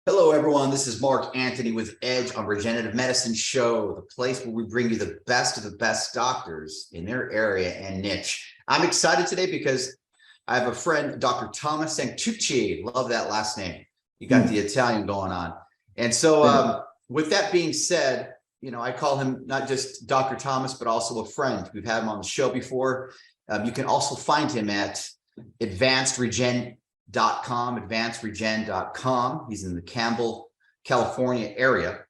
Hello, everyone. This is Mark Anthony with Edge on Regenerative Medicine Show, the place where we bring you the best of the best doctors in their area and niche. I'm excited today because I have a friend, Dr. Thomas Santucci. Love that last name. You got the Italian going on. And so with that being said, you know, I call him not just Dr. Thomas, but also a friend. We've had him on the show before. You can also find him at advancedregen.com. He's in the Campbell, California area.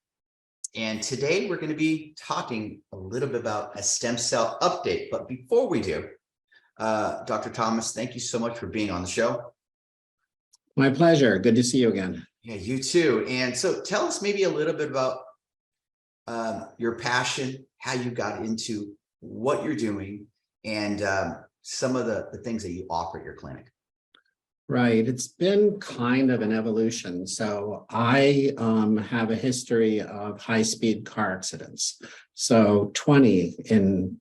And today we're going to be talking a little bit about a stem cell update. But before we do, Dr. Thomas, thank you so much for being on the show. My pleasure. Good to see you again. Yeah, you too. And so tell us maybe a little bit about your passion, how you got into what you're doing, and some of the things that you offer at your clinic. Right. It's been kind of an evolution. So I have a history of high-speed car accidents. So 20 in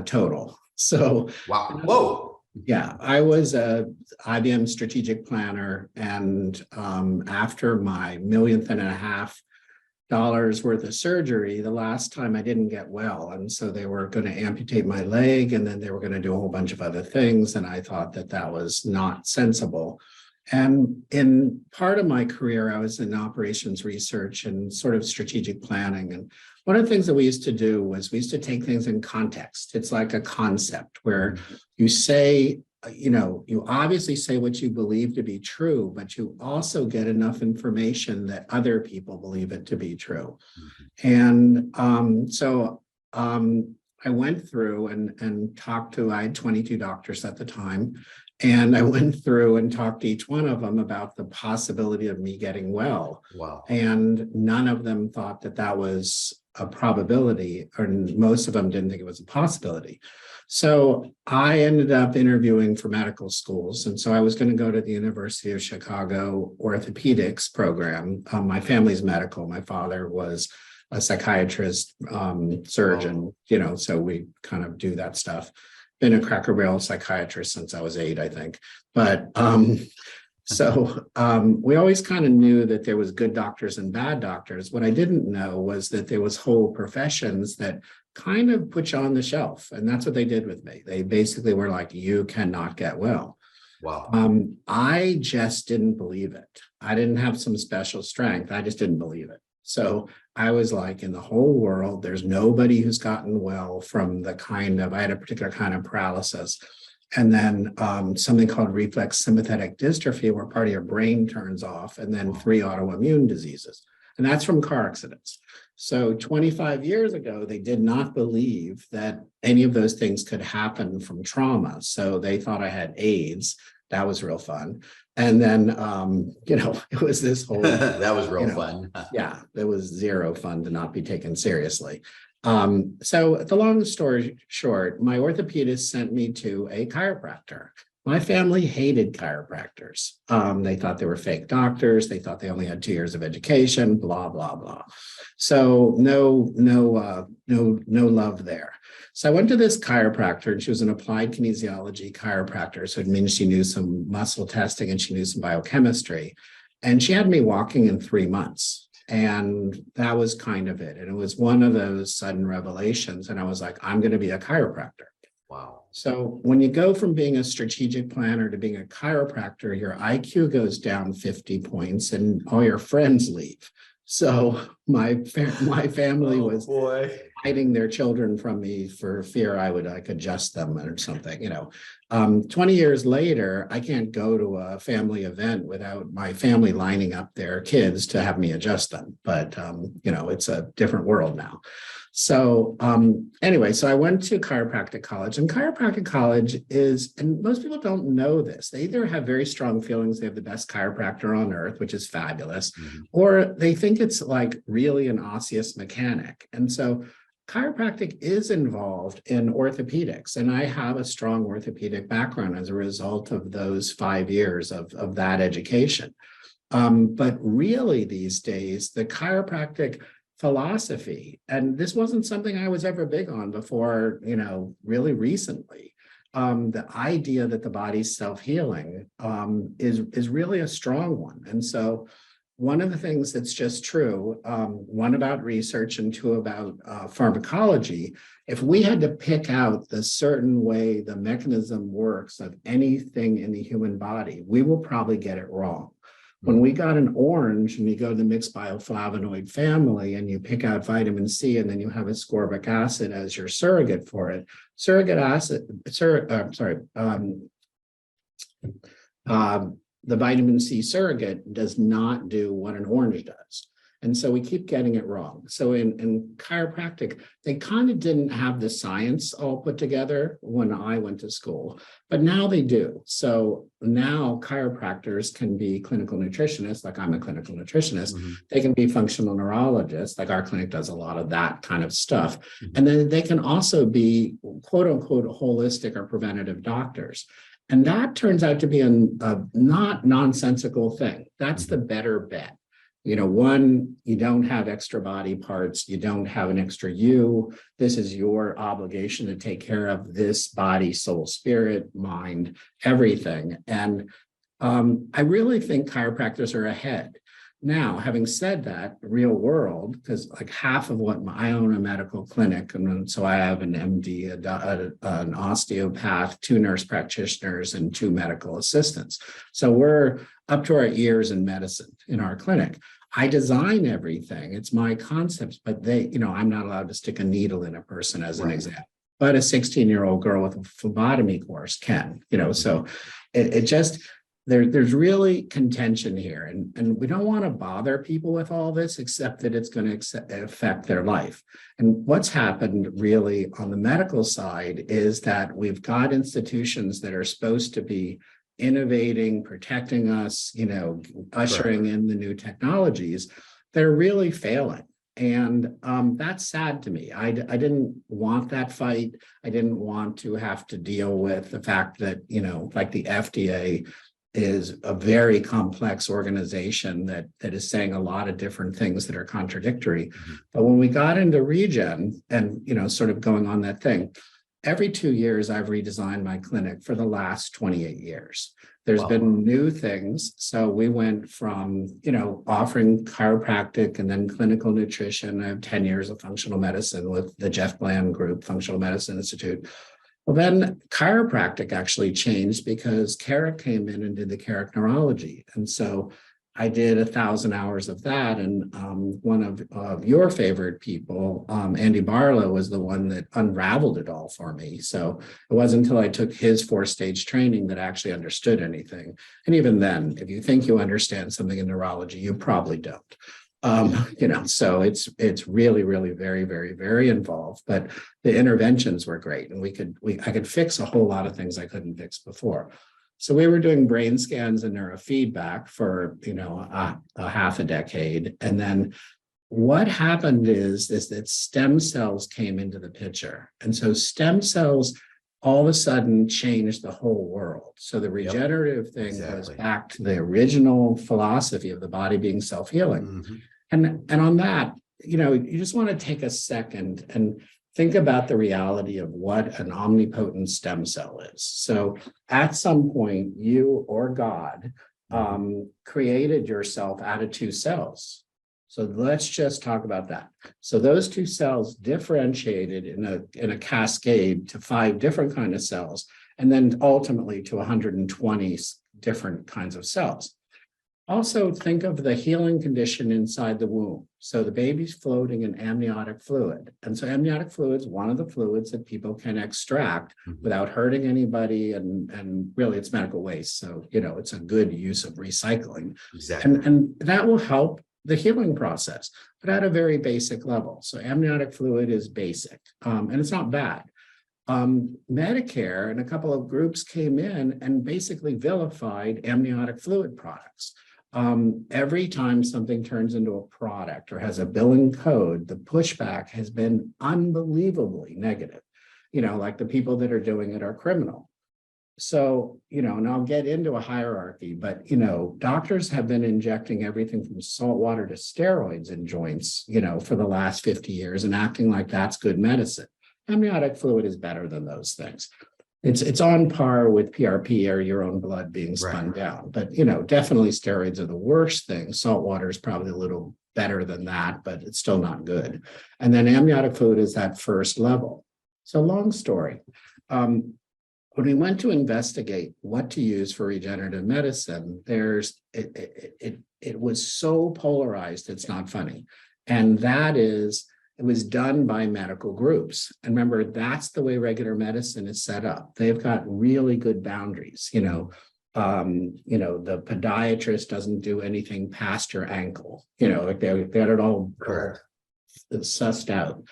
total. So wow. Whoa. Yeah, I was a IBM strategic planner. And after my $1.5 million worth of surgery, the last time I didn't get well. And so they were going to amputate my leg, and then they were going to do a whole bunch of other things. And I thought that that was not sensible. And in part of my career, I was in operations research and sort of strategic planning. And one of the things that we used to do was we used to take things in context. It's like a concept where you say, you know, you obviously say what you believe to be true, but you also get enough information that other people believe it to be true. And so I went through and talked to, I had 22 doctors at the time, and I went through and talked to each one of them about the possibility of me getting well. Wow. And none of them thought that that was a probability, or most of them didn't think it was a possibility. So I ended up interviewing for medical schools. And so I was going to go to the University of Chicago orthopedics program. My family's medical. My father was a psychiatrist, surgeon, you know, so we kind of do that stuff. Been a Cracker Barrel psychiatrist since I was 8, I think. But we always kind of knew that there was good doctors and bad doctors. What I didn't know was that there was whole professions that kind of put you on the shelf. And that's what they did with me. They basically were like, you cannot get well. Wow. I just didn't believe it. I didn't have some special strength. I just didn't believe it. So I was like, in the whole world, there's nobody who's gotten well from the kind of, I had a particular kind of paralysis. And then something called reflex sympathetic dystrophy, where part of your brain turns off, and then 3 autoimmune diseases. And that's from car accidents. So 25 years ago, they did not believe that any of those things could happen from trauma. So they thought I had AIDS. That was real fun. And then, you know, it was this whole... that was real fun. Yeah, it was zero fun to not be taken seriously. So the long story short, my orthopedist sent me to a chiropractor. My family hated chiropractors. They thought they were fake doctors. They thought they only had 2 years of education, blah, blah, blah. So no love there. So I went to this chiropractor, and she was an applied kinesiology chiropractor. So it means she knew some muscle testing and she knew some biochemistry. And she had me walking in 3 months. And that was kind of it. And it was one of those sudden revelations. And I was like, I'm going to be a chiropractor. Wow. So when you go from being a strategic planner to being a chiropractor, your IQ goes down 50 points and all your friends leave. So my family was hiding their children from me for fear I would like adjust them or something, 20 years later, I can't go to a family event without my family lining up their kids to have me adjust them. But, it's a different world now. So anyway, so I went to chiropractic college, and chiropractic college is, and most people don't know this, they either have very strong feelings they have the best chiropractor on earth, which is fabulous, or they think it's like really an osseous mechanic. And so chiropractic is involved in orthopedics, and I have a strong orthopedic background as a result of those 5 years of that education. But really these days, the chiropractic philosophy, and this wasn't something I was ever big on before, really recently. The idea that the body's self-healing is really a strong one. And so one of the things that's just true, one about research and two about pharmacology, if we had to pick out the certain way the mechanism works of anything in the human body, we will probably get it wrong. When we got an orange and you go to the mixed bioflavonoid family and you pick out vitamin C and then you have ascorbic acid as your surrogate for it, the vitamin C surrogate does not do what an orange does. And so we keep getting it wrong. So in chiropractic, they kind of didn't have the science all put together when I went to school, but now they do. So now chiropractors can be clinical nutritionists, like I'm a clinical nutritionist. They can be functional neurologists, like our clinic does a lot of that kind of stuff. And then they can also be quote unquote holistic or preventative doctors. And that turns out to be a not nonsensical thing. That's the better bet. One, you don't have extra body parts. You don't have an extra you. This is your obligation to take care of this body, soul, spirit, mind, everything. And I really think chiropractors are ahead. Now, having said that, real world, because like half of what I own a medical clinic, and so I have an MD, an osteopath, 2 nurse practitioners, and 2 medical assistants. So we're up to our ears in medicine in our clinic. I design everything. It's my concepts, but I'm not allowed to stick a needle in a person as an example. But a 16-year-old girl with a phlebotomy course can, so it just, there's really contention here, and we don't want to bother people with all this, except that it's going to affect their life. And what's happened really on the medical side is that we've got institutions that are supposed to be innovating, protecting us, ushering in the new technologies. They're really failing. And that's sad to me. I didn't want that fight. I didn't want to have to deal with the fact that, like the FDA is a very complex organization that is saying a lot of different things that are contradictory. But when we got into regen and, sort of going on that thing, every 2 years, I've redesigned my clinic for the last 28 years. There's been new things. So we went from, offering chiropractic and then clinical nutrition. I have 10 years of functional medicine with the Jeff Bland Group, Functional Medicine Institute. Well, then chiropractic actually changed because Carrick came in and did the Carrick neurology. And so I did 1,000 hours of that. And one of your favorite people, Andy Barlow, was the one that unraveled it all for me. So it wasn't until I took his 4-stage training that I actually understood anything. And even then, if you think you understand something in neurology, you probably don't. So it's really, really very, very, very involved, but the interventions were great. And I could fix a whole lot of things I couldn't fix before. So we were doing brain scans and neurofeedback for, a half a decade. And then what happened is that stem cells came into the picture. And so stem cells all of a sudden changed the whole world. So the regenerative thing goes back to the original philosophy of the body being self-healing. And on that, you just want to take a second and think about the reality of what an omnipotent stem cell is. So at some point, you or God created yourself out of 2 cells. So let's just talk about that. So those two cells differentiated in a cascade to 5 different kinds of cells, and then ultimately to 120 different kinds of cells. Also, think of the healing condition inside the womb. So the baby's floating in amniotic fluid. And so amniotic fluid is one of the fluids that people can extract without hurting anybody. And really, it's medical waste. So, it's a good use of recycling. Exactly. And that will help the healing process, but at a very basic level. So amniotic fluid is basic, and it's not bad. Medicare and a couple of groups came in and basically vilified amniotic fluid products. Every time something turns into a product or has a billing code, the pushback has been unbelievably negative. Like the people that are doing it are criminal. So, and I'll get into a hierarchy, but, doctors have been injecting everything from salt water to steroids in joints, for the last 50 years and acting like that's good medicine. Amniotic fluid is better than those things. It's on par with PRP or your own blood being spun down, but definitely steroids are the worst thing. Salt water is probably a little better than that, but it's still not good. And then amniotic fluid is that first level. So long story. When we went to investigate what to use for regenerative medicine, it was so polarized, it's not funny. And that is, it was done by medical groups. And remember, that's the way regular medicine is set up. They've got really good boundaries. The podiatrist doesn't do anything past your ankle. Like they got it all sussed out.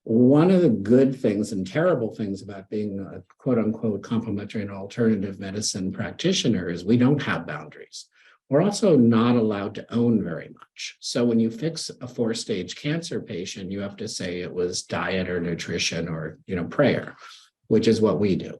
One of the good things and terrible things about being a quote unquote complementary and alternative medicine practitioner is we don't have boundaries. We're also not allowed to own very much. So when you fix a 4-stage cancer patient, you have to say it was diet or nutrition or, prayer, which is what we do.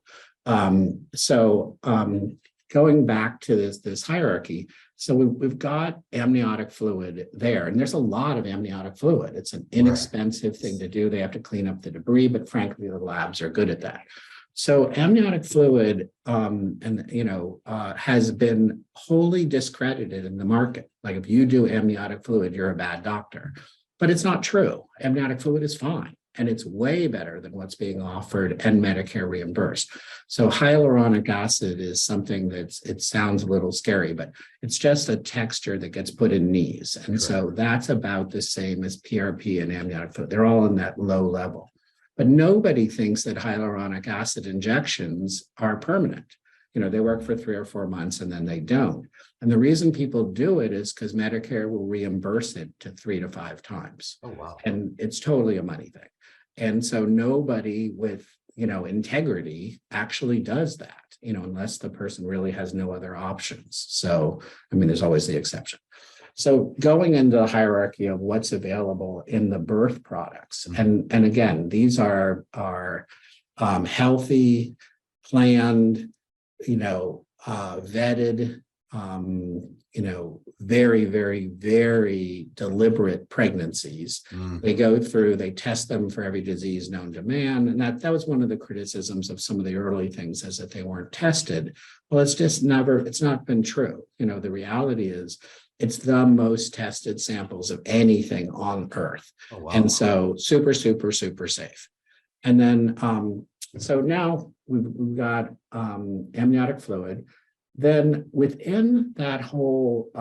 Going back to this hierarchy, so we've got amniotic fluid there, and there's a lot of amniotic fluid. It's an inexpensive thing to do. They have to clean up the debris, but frankly, the labs are good at that. So amniotic fluid, has been wholly discredited in the market. Like if you do amniotic fluid, you're a bad doctor. But it's not true. Amniotic fluid is fine. And it's way better than what's being offered and Medicare reimbursed. So hyaluronic acid is something it sounds a little scary, but it's just a texture that gets put in knees. And so that's about the same as PRP and amniotic fluid. They're all in that low level. But nobody thinks that hyaluronic acid injections are permanent. They work for 3 or 4 months and then they don't. And the reason people do it is because Medicare will reimburse it to 3 to 5 times. Oh, wow. And it's totally a money thing. And so nobody with, integrity actually does that, unless the person really has no other options. So, there's always the exception. So going into the hierarchy of what's available in the birth products, and again, these are healthy, planned, vetted, very, very, very deliberate pregnancies. They go through, they test them for every disease known to man. And that was one of the criticisms of some of the early things, is that they weren't tested. Well, it's not been true. The reality is it's the most tested samples of anything on Earth. Oh, wow. And so super, super, super safe. And then, so now we've got amniotic fluid. Then within that whole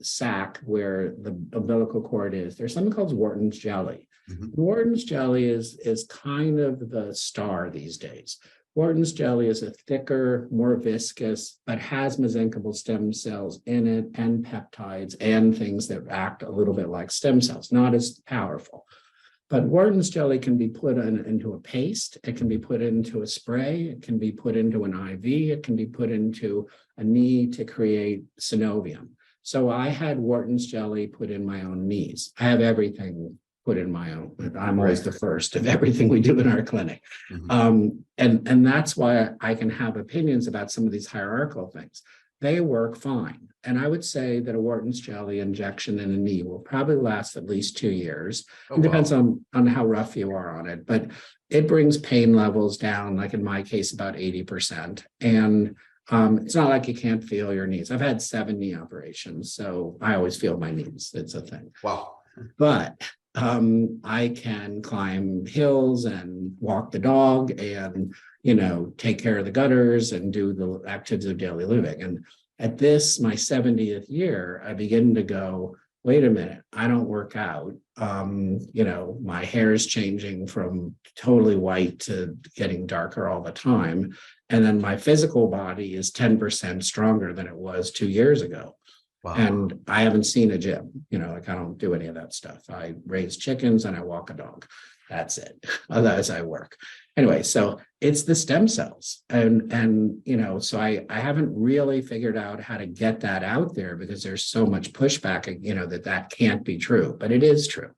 sac where the umbilical cord is, there's something called Wharton's jelly. Wharton's jelly is kind of the star these days. Wharton's jelly is a thicker, more viscous, but has mesenchymal stem cells in it and peptides and things that act a little bit like stem cells, not as powerful. But Wharton's jelly can be put into a paste. It can be put into a spray. It can be put into an IV. It can be put into a knee to create synovium. So I had Wharton's jelly put in my own knees. I have everything put in my own. I'm always the first of everything we do in our clinic. And that's why I can have opinions about some of these hierarchical things. They work fine. And I would say that a Wharton's jelly injection in a knee will probably last at least 2 years. It depends on how rough you are on it, but it brings pain levels down, like in my case, about 80%. And It's not like you can't feel your knees. I've had 7 knee operations, so I always feel my knees. It's a thing. Wow. But I can climb hills and walk the dog and, take care of the gutters and do the activities of daily living. And at this, my 70th year, I begin to go, wait a minute, I don't work out. My hair is changing from totally white to getting darker all the time. And then my physical body is 10% stronger than it was 2 years ago. Wow. And I haven't seen a gym, like I don't do any of that stuff. I raise chickens and I walk a dog. That's it. Otherwise I work. Anyway, so it's the stem cells. And so I haven't really figured out how to get that out there because there's so much pushback, that can't be true, but it is true.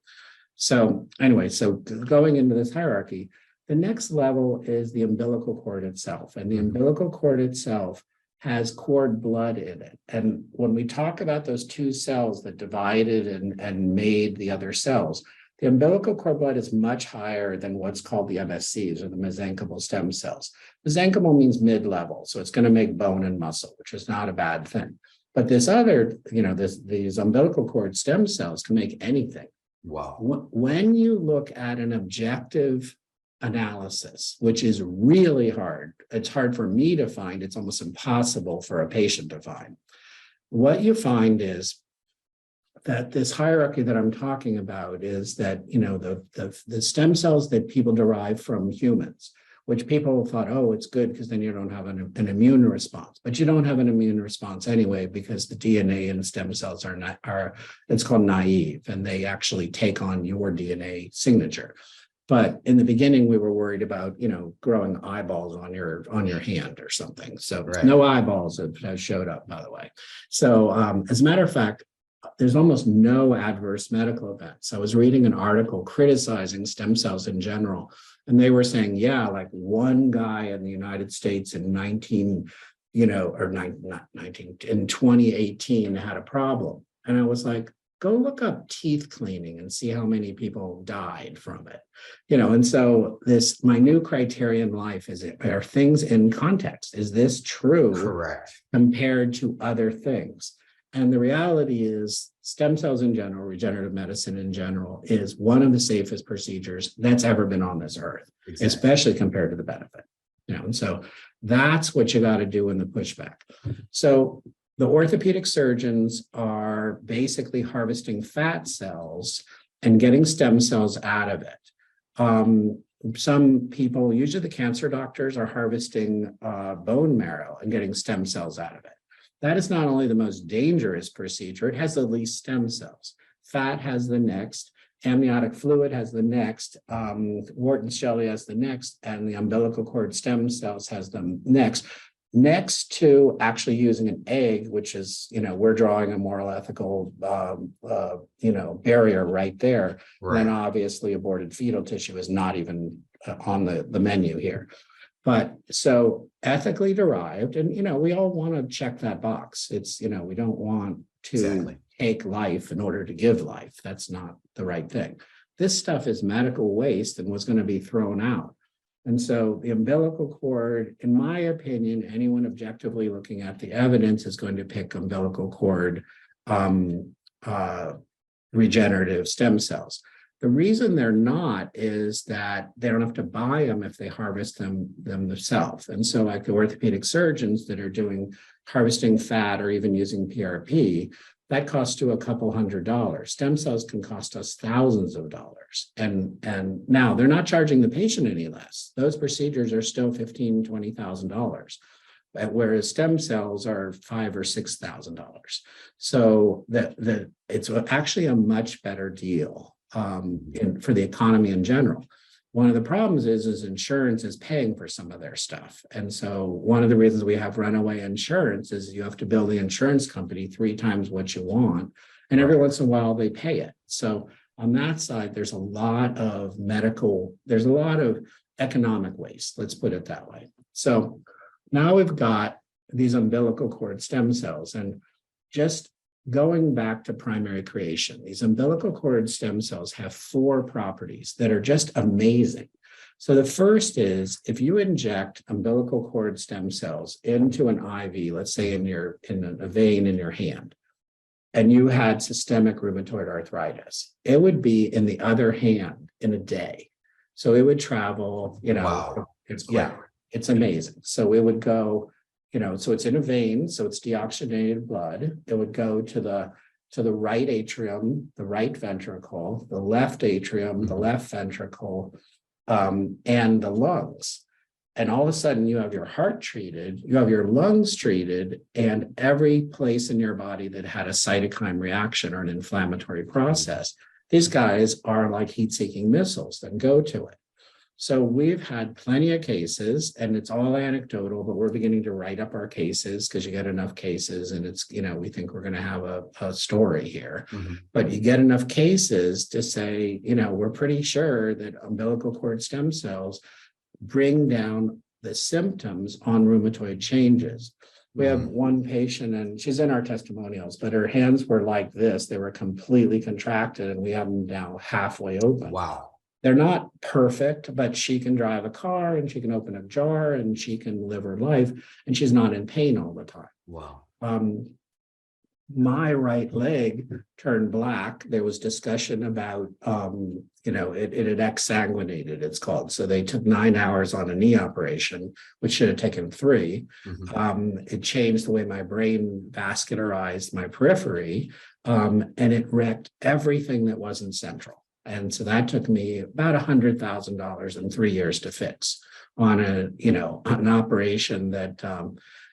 So anyway, so going into this hierarchy, the next level is the umbilical cord itself. And the umbilical cord itself has cord blood in it. And when we talk about those 2 cells that divided and made the other cells, the umbilical cord blood is much higher than what's called the MSCs, or the mesenchymal stem cells. Mesenchymal means mid-level, so it's going to make bone and muscle, which is not a bad thing. But this other, these umbilical cord stem cells can make anything. Wow. When you look at an objective analysis, which is really hard, it's hard for me to find, it's almost impossible for a patient to find. What you find is that this hierarchy that I'm talking about is that, the stem cells that people derive from humans, which people thought, oh, it's good because then you don't have an immune response, but you don't have an immune response anyway, because the DNA in stem cells it's called naive, and they actually take on your DNA signature. But in the beginning, we were worried about, growing eyeballs on your hand or something. So right. No eyeballs have showed up, by the way. So as a matter of fact, there's almost no adverse medical events. I was reading an article criticizing stem cells in general, and they were saying, yeah, like one guy in the United States in 2018 had a problem. And I was like, go look up teeth cleaning and see how many people died from it. And so my new criteria in life are things in context. Is this true? Correct. Compared to other things? And the reality is stem cells in general, regenerative medicine in general, is one of the safest procedures that's ever been on this earth, exactly. Especially compared to the benefit. And so that's what you got to do in the pushback. So the orthopedic surgeons are basically harvesting fat cells and getting stem cells out of it. Some people, usually the cancer doctors, are harvesting bone marrow and getting stem cells out of it. That is not only the most dangerous procedure, it has the least stem cells. Fat has the next, amniotic fluid has the next, Wharton's jelly has the next, and the umbilical cord stem cells has them next. Next to actually using an egg, which is, we're drawing a moral ethical, barrier right there. Right. Then obviously aborted fetal tissue is not even on the menu here. But so ethically derived, and, we all want to check that box. It's, we don't want to take life in order to give life. That's not the right thing. This stuff is medical waste and was going to be thrown out. And so the umbilical cord, in my opinion, anyone objectively looking at the evidence is going to pick umbilical cord regenerative stem cells. The reason they're not is that they don't have to buy them if they harvest them themselves. And so like the orthopedic surgeons that are doing harvesting fat or even using PRP, that costs you a couple $100. Stem cells can cost us thousands of dollars. And now they're not charging the patient any less. Those procedures are still $15,000, $20,000. Whereas stem cells are $5,000 or $6,000. So that it's actually a much better deal for the economy in general. One of the problems is insurance is paying for some of their stuff. And so one of the reasons we have runaway insurance is you have to bill the insurance company 3 times what you want. And every once in a while they pay it. So on that side, there's a lot of economic waste, let's put it that way. So now we've got these umbilical cord stem cells, and just going back to primary creation, these umbilical cord stem cells have 4 properties that are just amazing. So the first is if you inject umbilical cord stem cells into an IV, let's say in a vein in your hand, and you had systemic rheumatoid arthritis, it would be in the other hand in a day. So it would travel, Wow. it's amazing. So it would go, so it's in a vein, so it's deoxygenated blood. It would go to the right atrium, the right ventricle, the left atrium, the left ventricle, and the lungs. And all of a sudden you have your heart treated, you have your lungs treated, and every place in your body that had a cytokine reaction or an inflammatory process, these guys are like heat-seeking missiles that go to it. So we've had plenty of cases, and it's all anecdotal, but we're beginning to write up our cases because you get enough cases and it's, we think we're going to have a story here. But you get enough cases to say, we're pretty sure that umbilical cord stem cells bring down the symptoms on rheumatoid changes. We have one patient, and she's in our testimonials, but her hands were like this. They were completely contracted, and we have them now halfway open. Wow. They're not perfect, but she can drive a car and she can open a jar and she can live her life, and she's not in pain all the time. Wow. My right leg turned black. There was discussion about, it had exsanguinated, it's called. So they took 9 hours on a knee operation, which should have taken 3. It changed the way my brain vascularized my periphery, and it wrecked everything that wasn't central. And so that took me about $100,000 in 3 years to fix on an operation that,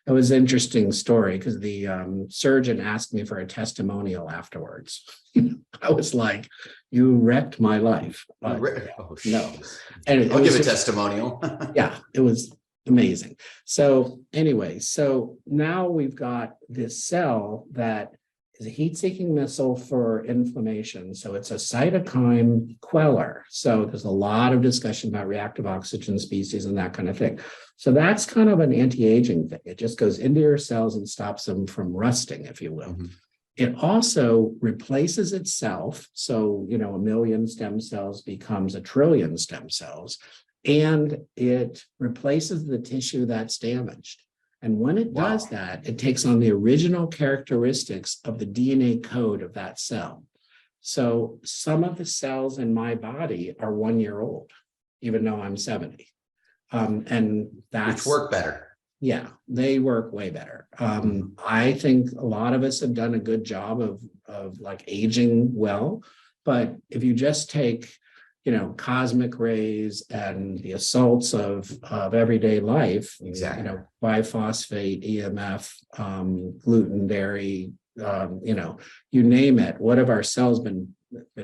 it was an interesting story because the surgeon asked me for a testimonial afterwards. I was like, you wrecked my life. No. And I'll give a testimonial. Yeah, it was amazing. So anyway, so now we've got this cell that is a heat-seeking missile for inflammation. So it's a cytokine queller. So there's a lot of discussion about reactive oxygen species and that kind of thing. So that's kind of an anti-aging thing. It just goes into your cells and stops them from rusting, if you will. It also replaces itself. So, 1 million stem cells becomes 1 trillion stem cells, and it replaces the tissue that's damaged. And when it does that, it takes on the original characteristics of the DNA code of that cell. So some of the cells in my body are 1 year old, even though I'm 70. And that's— Which work better. Yeah, they work way better. I think a lot of us have done a good job of like aging well, but if you just take cosmic rays and the assaults of everyday life, biphosphate, EMF, gluten, dairy, you name it, what have our cells been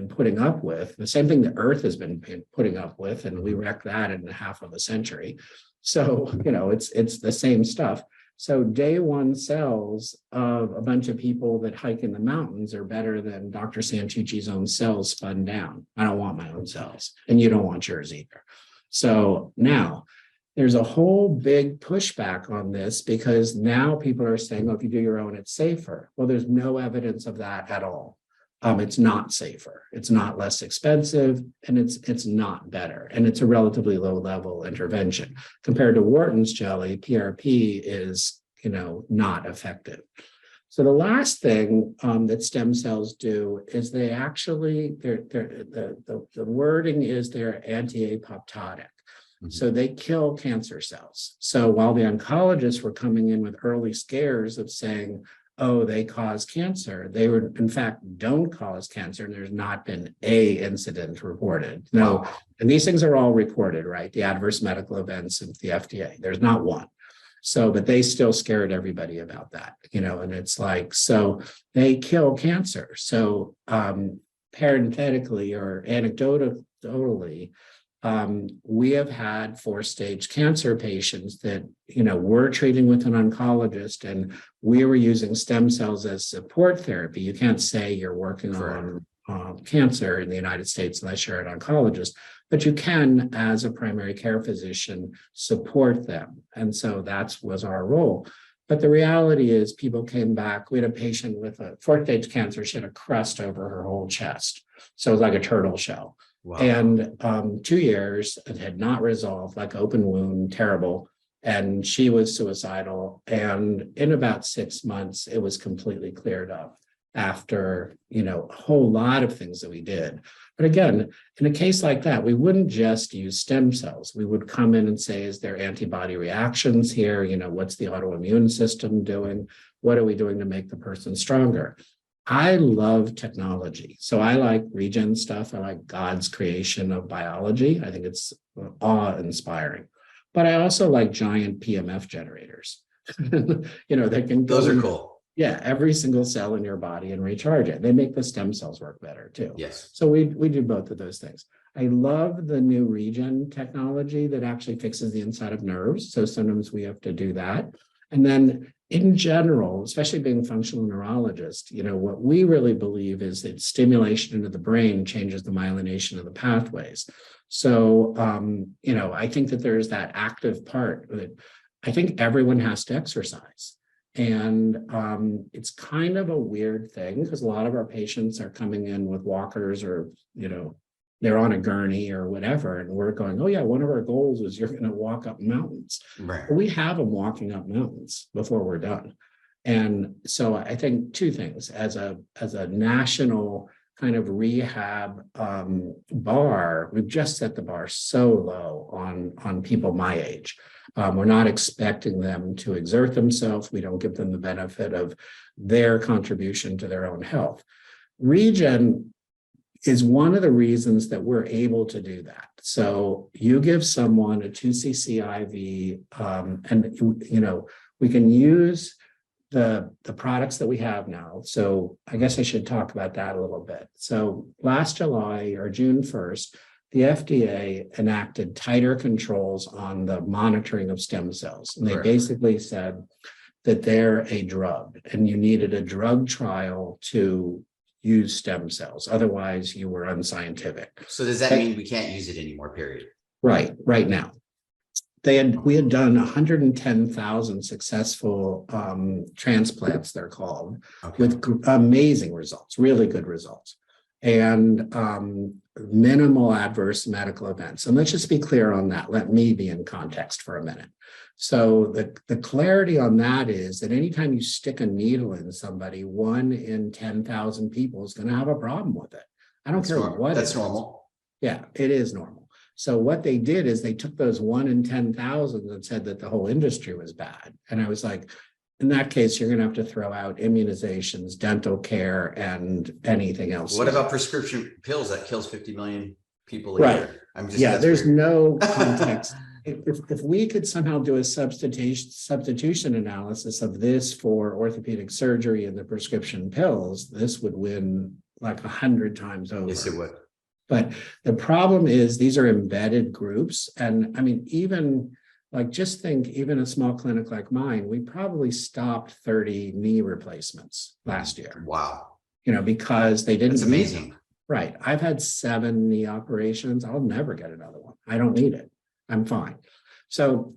putting up with? The same thing the earth has been putting up with, and we wrecked that in half of a century. So, it's the same stuff. So day one cells of a bunch of people that hike in the mountains are better than Dr. Santucci's own cells spun down. I don't want my own cells, and you don't want yours either. So now there's a whole big pushback on this because now people are saying, oh, if you do your own, it's safer. Well, there's no evidence of that at all. It's not safer. It's not less expensive, and it's not better. And it's a relatively low level intervention compared to Wharton's jelly. PRP is, not effective. So the last thing that stem cells do is they actually, the wording is they're anti-apoptotic. So they kill cancer cells. So while the oncologists were coming in with early scares of saying, oh, they cause cancer, they were, in fact, don't cause cancer, and there's not been a incident reported. No, and these things are all recorded, right? The adverse medical events of the FDA, there's not one. So, but they still scared everybody about that, and it's like, so they kill cancer. So parenthetically or anecdotally, we have had 4-stage cancer patients that, we're treating with an oncologist, and we were using stem cells as support therapy. You can't say you're working on cancer in the United States unless you're an oncologist, but you can, as a primary care physician, support them. And so that was our role. But the reality is people came back. We had a patient with a 4th stage cancer. She had a crust over her whole chest. So it was like a turtle shell. Wow. And 2 years, it had not resolved, like open wound, terrible. And she was suicidal. And in about 6 months, it was completely cleared up after, a whole lot of things that we did. But again, in a case like that, we wouldn't just use stem cells. We would come in and say, is there antibody reactions here? What's the autoimmune system doing? What are we doing to make the person stronger? I love technology. So I like regen stuff. I like God's creation of biology. I think it's awe-inspiring. But I also like giant PMF generators. That can go Those are in, cool. yeah, every single cell in your body and recharge it. They make the stem cells work better too. Yes. So we do both of those things. I love the new regen technology that actually fixes the inside of nerves. So sometimes we have to do that. And then in general, especially being a functional neurologist, what we really believe is that stimulation into the brain changes the myelination of the pathways. So, I think that there's that active part that I think everyone has to exercise. And it's kind of a weird thing because a lot of our patients are coming in with walkers or, they're on a gurney or whatever. And we're going, oh yeah, one of our goals is you're going to walk up mountains. Right. But we have them walking up mountains before we're done. And so I think two things as a national kind of rehab bar, we've just set the bar so low on people my age. We're not expecting them to exert themselves. We don't give them the benefit of their contribution to their own health. Regen is one of the reasons that we're able to do that. So you give someone a 2 cc IV, and we can use the products that we have now. So I guess I should talk about that a little bit. So last July or June 1st, the FDA enacted tighter controls on the monitoring of stem cells. And they basically said that they're a drug and you needed a drug trial to use stem cells. Otherwise, you were unscientific. So does that mean we can't use it anymore, period? Right now. We had done 110,000 successful transplants, they're called, with amazing results, really good results, and minimal adverse medical events. And let's just be clear on that. Let me be in context for a minute. So the clarity on that is that anytime you stick a needle in somebody, 1 in 10,000 people is going to have a problem with it. I don't care what. That's normal. Yeah, it is normal. So what they did is they took those 1 in 10,000 and said that the whole industry was bad. And I was like, in that case, you're going to have to throw out immunizations, dental care, and anything else. What about prescription pills that kills 50 million people a year? There's no context. If we could somehow do a substitution analysis of this for orthopedic surgery and the prescription pills, this would win like 100 times over. Yes, it would. But the problem is these are embedded groups. And I mean, even just think, even a small clinic like mine, we probably stopped 30 knee replacements last year. Wow. Because they didn't. That's amazing. Right. I've had 7 knee operations. I'll never get another one. I don't need it. I'm fine. So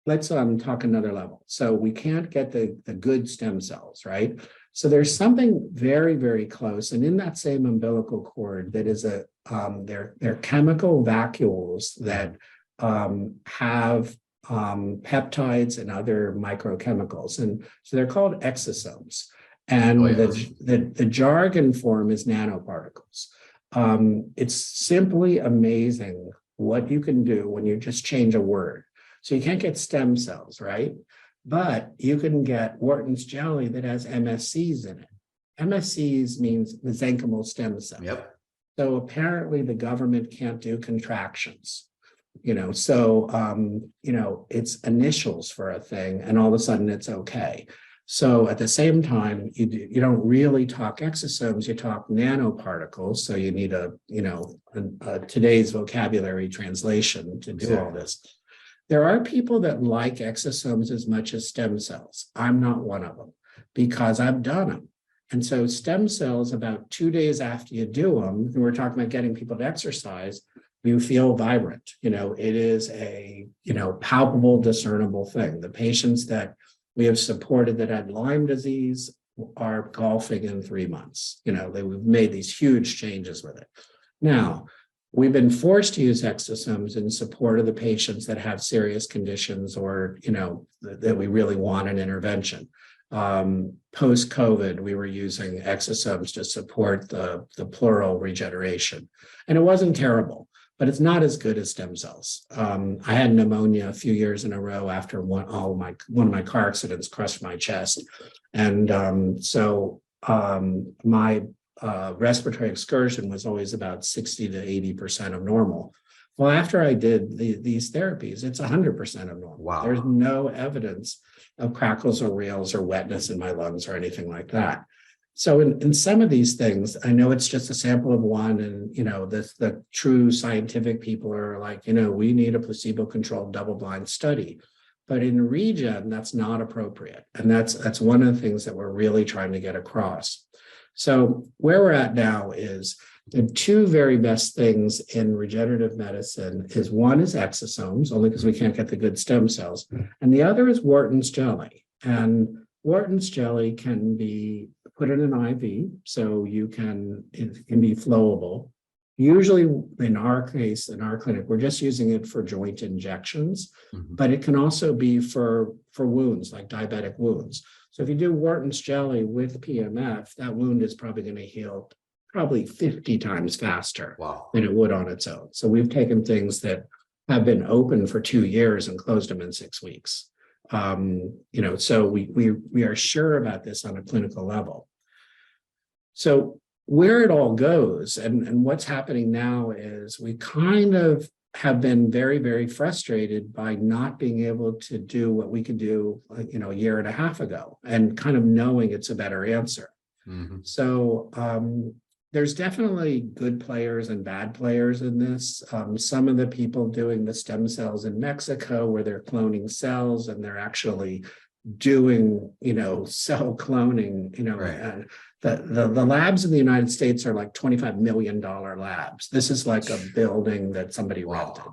let's talk another level. So we can't get the good stem cells, right? So there's something very, very close. And in that same umbilical cord that is they're chemical vacuoles that have peptides and other microchemicals. And so they're called exosomes. And the jargon form is nanoparticles. It's simply amazing what you can do when you just change a word. So you can't get stem cells, right? But you can get Wharton's jelly that has MSCs in it. MSCs means mesenchymal stem cell. Yep. So apparently the government can't do contractions. It's initials for a thing, and all of a sudden it's okay. So at the same time, you don't really talk exosomes, you talk nanoparticles. So you need a today's vocabulary translation to do all this. There are people that like exosomes as much as stem cells. I'm not one of them because I've done them. And so stem cells, about 2 days after you do them, and we're talking about getting people to exercise, you feel vibrant. It is a, palpable, discernible thing. The patients that we have supported that had Lyme disease are golfing in 3 months. We've made these huge changes with it. Now, We've been forced to use exosomes in support of the patients that have serious conditions or, that we really want an intervention. Post-COVID, we were using exosomes to support the pleural regeneration. And it wasn't terrible, but it's not as good as stem cells. I had pneumonia a few years in a row after one of my car accidents crushed my chest. And so my respiratory excursion was always about 60 to 80% of normal. Well, after I did these therapies, it's 100% of normal. Wow. There's no evidence of crackles or rales or wetness in my lungs or anything like that. So in some of these things, I know it's just a sample of one, and the true scientific people are like, we need a placebo-controlled double-blind study. But in regen, that's not appropriate. And that's one of the things that we're really trying to get across. So where we're at now is the two very best things in regenerative medicine is one is exosomes, only because we can't get the good stem cells, and the other is Wharton's jelly. And Wharton's jelly can be put in an IV, so it can be flowable. Usually in our case, in our clinic, we're just using it for joint injections, but it can also be for wounds, like diabetic wounds. So if you do Wharton's jelly with PMF, that wound is probably going to heal probably 50 times faster than it would on its own. So we've taken things that have been open for 2 years and closed them in 6 weeks. So we are sure about this on a clinical level. So where it all goes and what's happening now is we kind of have been very, very frustrated by not being able to do what we could do, a year and a half ago, and kind of knowing it's a better answer. So there's definitely good players and bad players in this. Some of the people doing the stem cells in Mexico, where they're cloning cells and they're actually doing, cell cloning, Right. The labs in the United States are like $25 million labs. This is like a building that somebody rented.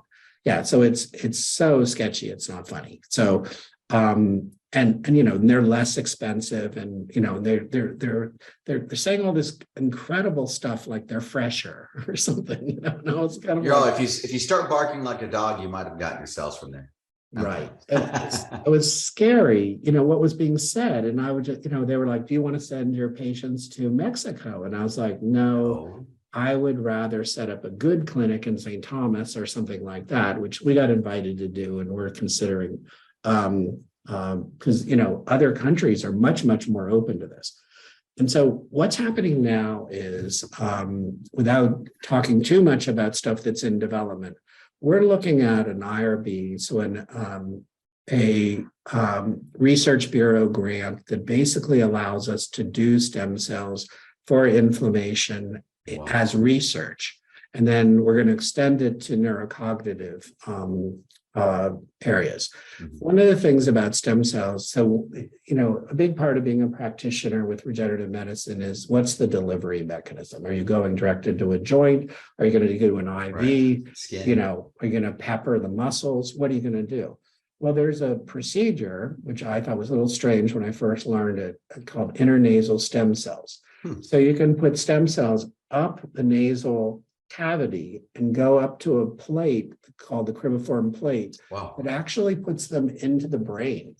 Yeah, so it's so sketchy, it's not funny. So and they're less expensive, and they're saying all this incredible stuff like they're fresher or something. No, it's kind of if you start barking like a dog, you might have gotten your cells from there. Right. It was scary, what was being said. And I would just, they were like, do you want to send your patients to Mexico? And I was like, no, I would rather set up a good clinic in St. Thomas or something like that, which we got invited to do. And we're considering, because, other countries are much, much more open to this. And so what's happening now is, without talking too much about stuff that's in development, we're looking at an IRB, so a research bureau grant that basically allows us to do stem cells for inflammation as research. And then we're going to extend it to neurocognitive areas. One of the things about stem cells, so, a big part of being a practitioner with regenerative medicine is what's the delivery mechanism? Are you going directed to a joint? Are you going to do an IV? Right. Are you going to pepper the muscles? What are you going to do? Well, there's a procedure, which I thought was a little strange when I first learned it, called intranasal stem cells. So you can put stem cells up the nasal cavity and go up to a plate called the cribriform plate that actually puts them into the brain.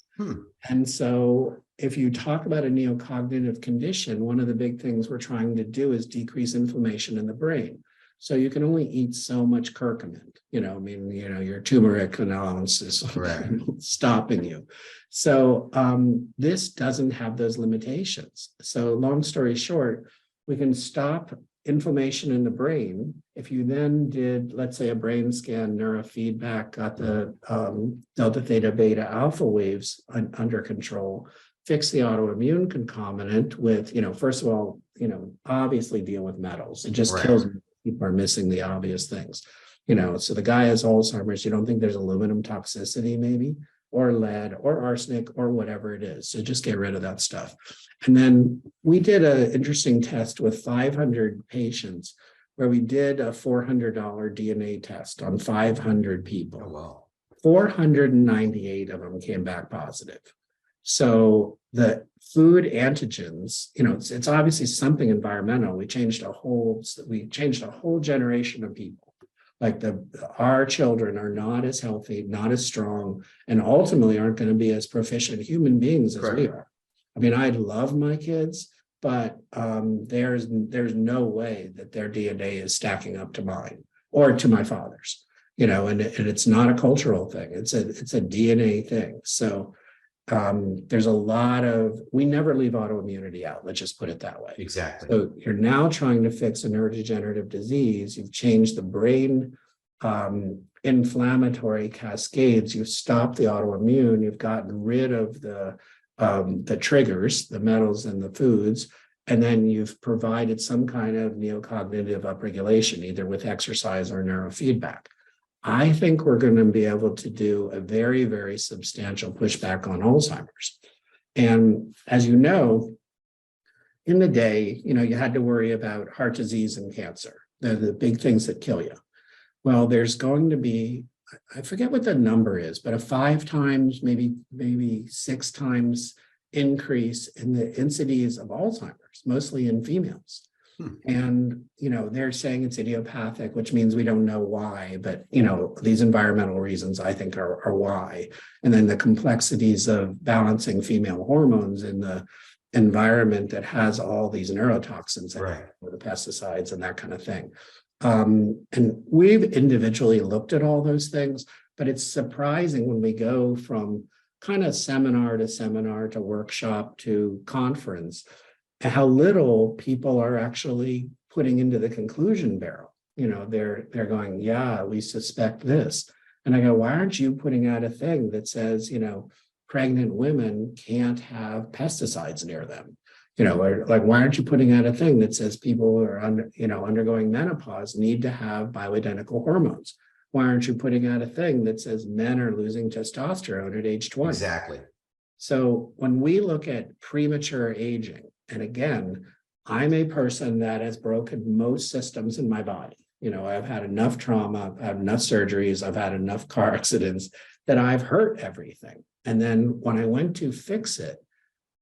And so if you talk about a neocognitive condition, one of the big things we're trying to do is decrease inflammation in the brain. So you can only eat so much curcumin, your turmeric allowance is stopping you. So this doesn't have those limitations. So long story short, we can stop inflammation in the brain. If you then did, let's say, a brain scan, neurofeedback, got the delta, theta, beta, alpha waves under control, fix the autoimmune concomitant with, first of all, obviously deal with metals. It just kills me. People are missing the obvious things. So the guy has Alzheimer's, you don't think there's aluminum toxicity maybe, or lead or arsenic or whatever it is. So just get rid of that stuff. And then we did an interesting test with 500 patients where we did a $400 DNA test on 500 people. Oh, wow. 498 of them came back positive. So the food antigens, it's obviously something environmental. We changed a whole generation of people. Like our children are not as healthy, not as strong, and ultimately aren't going to be as proficient human beings as we are. I mean, I love my kids, but there's no way that their DNA is stacking up to mine or to my father's, and it's not a cultural thing. It's a DNA thing. So there's a lot of, we never leave autoimmunity out. Let's just put it that way. Exactly. So you're now trying to fix a neurodegenerative disease. You've changed the brain inflammatory cascades. You've stopped the autoimmune. You've gotten rid of the triggers, the metals and the foods, and then you've provided some kind of neocognitive upregulation, either with exercise or neurofeedback. I think we're going to be able to do a very, very substantial pushback on Alzheimer's. And as you know, in the day, you had to worry about heart disease and cancer. They're the big things that kill you. Well, there's going to be, I forget what the number is, but a 5 times, maybe 6 times increase in the incidence of Alzheimer's, mostly in females. And, they're saying it's idiopathic, which means we don't know why, but, these environmental reasons I think are why. And then the complexities of balancing female hormones in the environment that has all these neurotoxins, Right, the pesticides and that kind of thing. And we've individually looked at all those things, but it's surprising when we go from kind of seminar to workshop to conference, how little people are actually putting into the conclusion barrel. They're going, yeah, we suspect this. And I go, why aren't you putting out a thing that says, pregnant women can't have pesticides near them? Or like, why aren't you putting out a thing that says people who are undergoing menopause need to have bioidentical hormones? Why aren't you putting out a thing that says men are losing testosterone at age 20? exactly. So when we look at premature aging, and again, I'm a person that has broken most systems in my body. I've had enough trauma, I've had enough surgeries, I've had enough car accidents that I've hurt everything. And then when I went to fix it,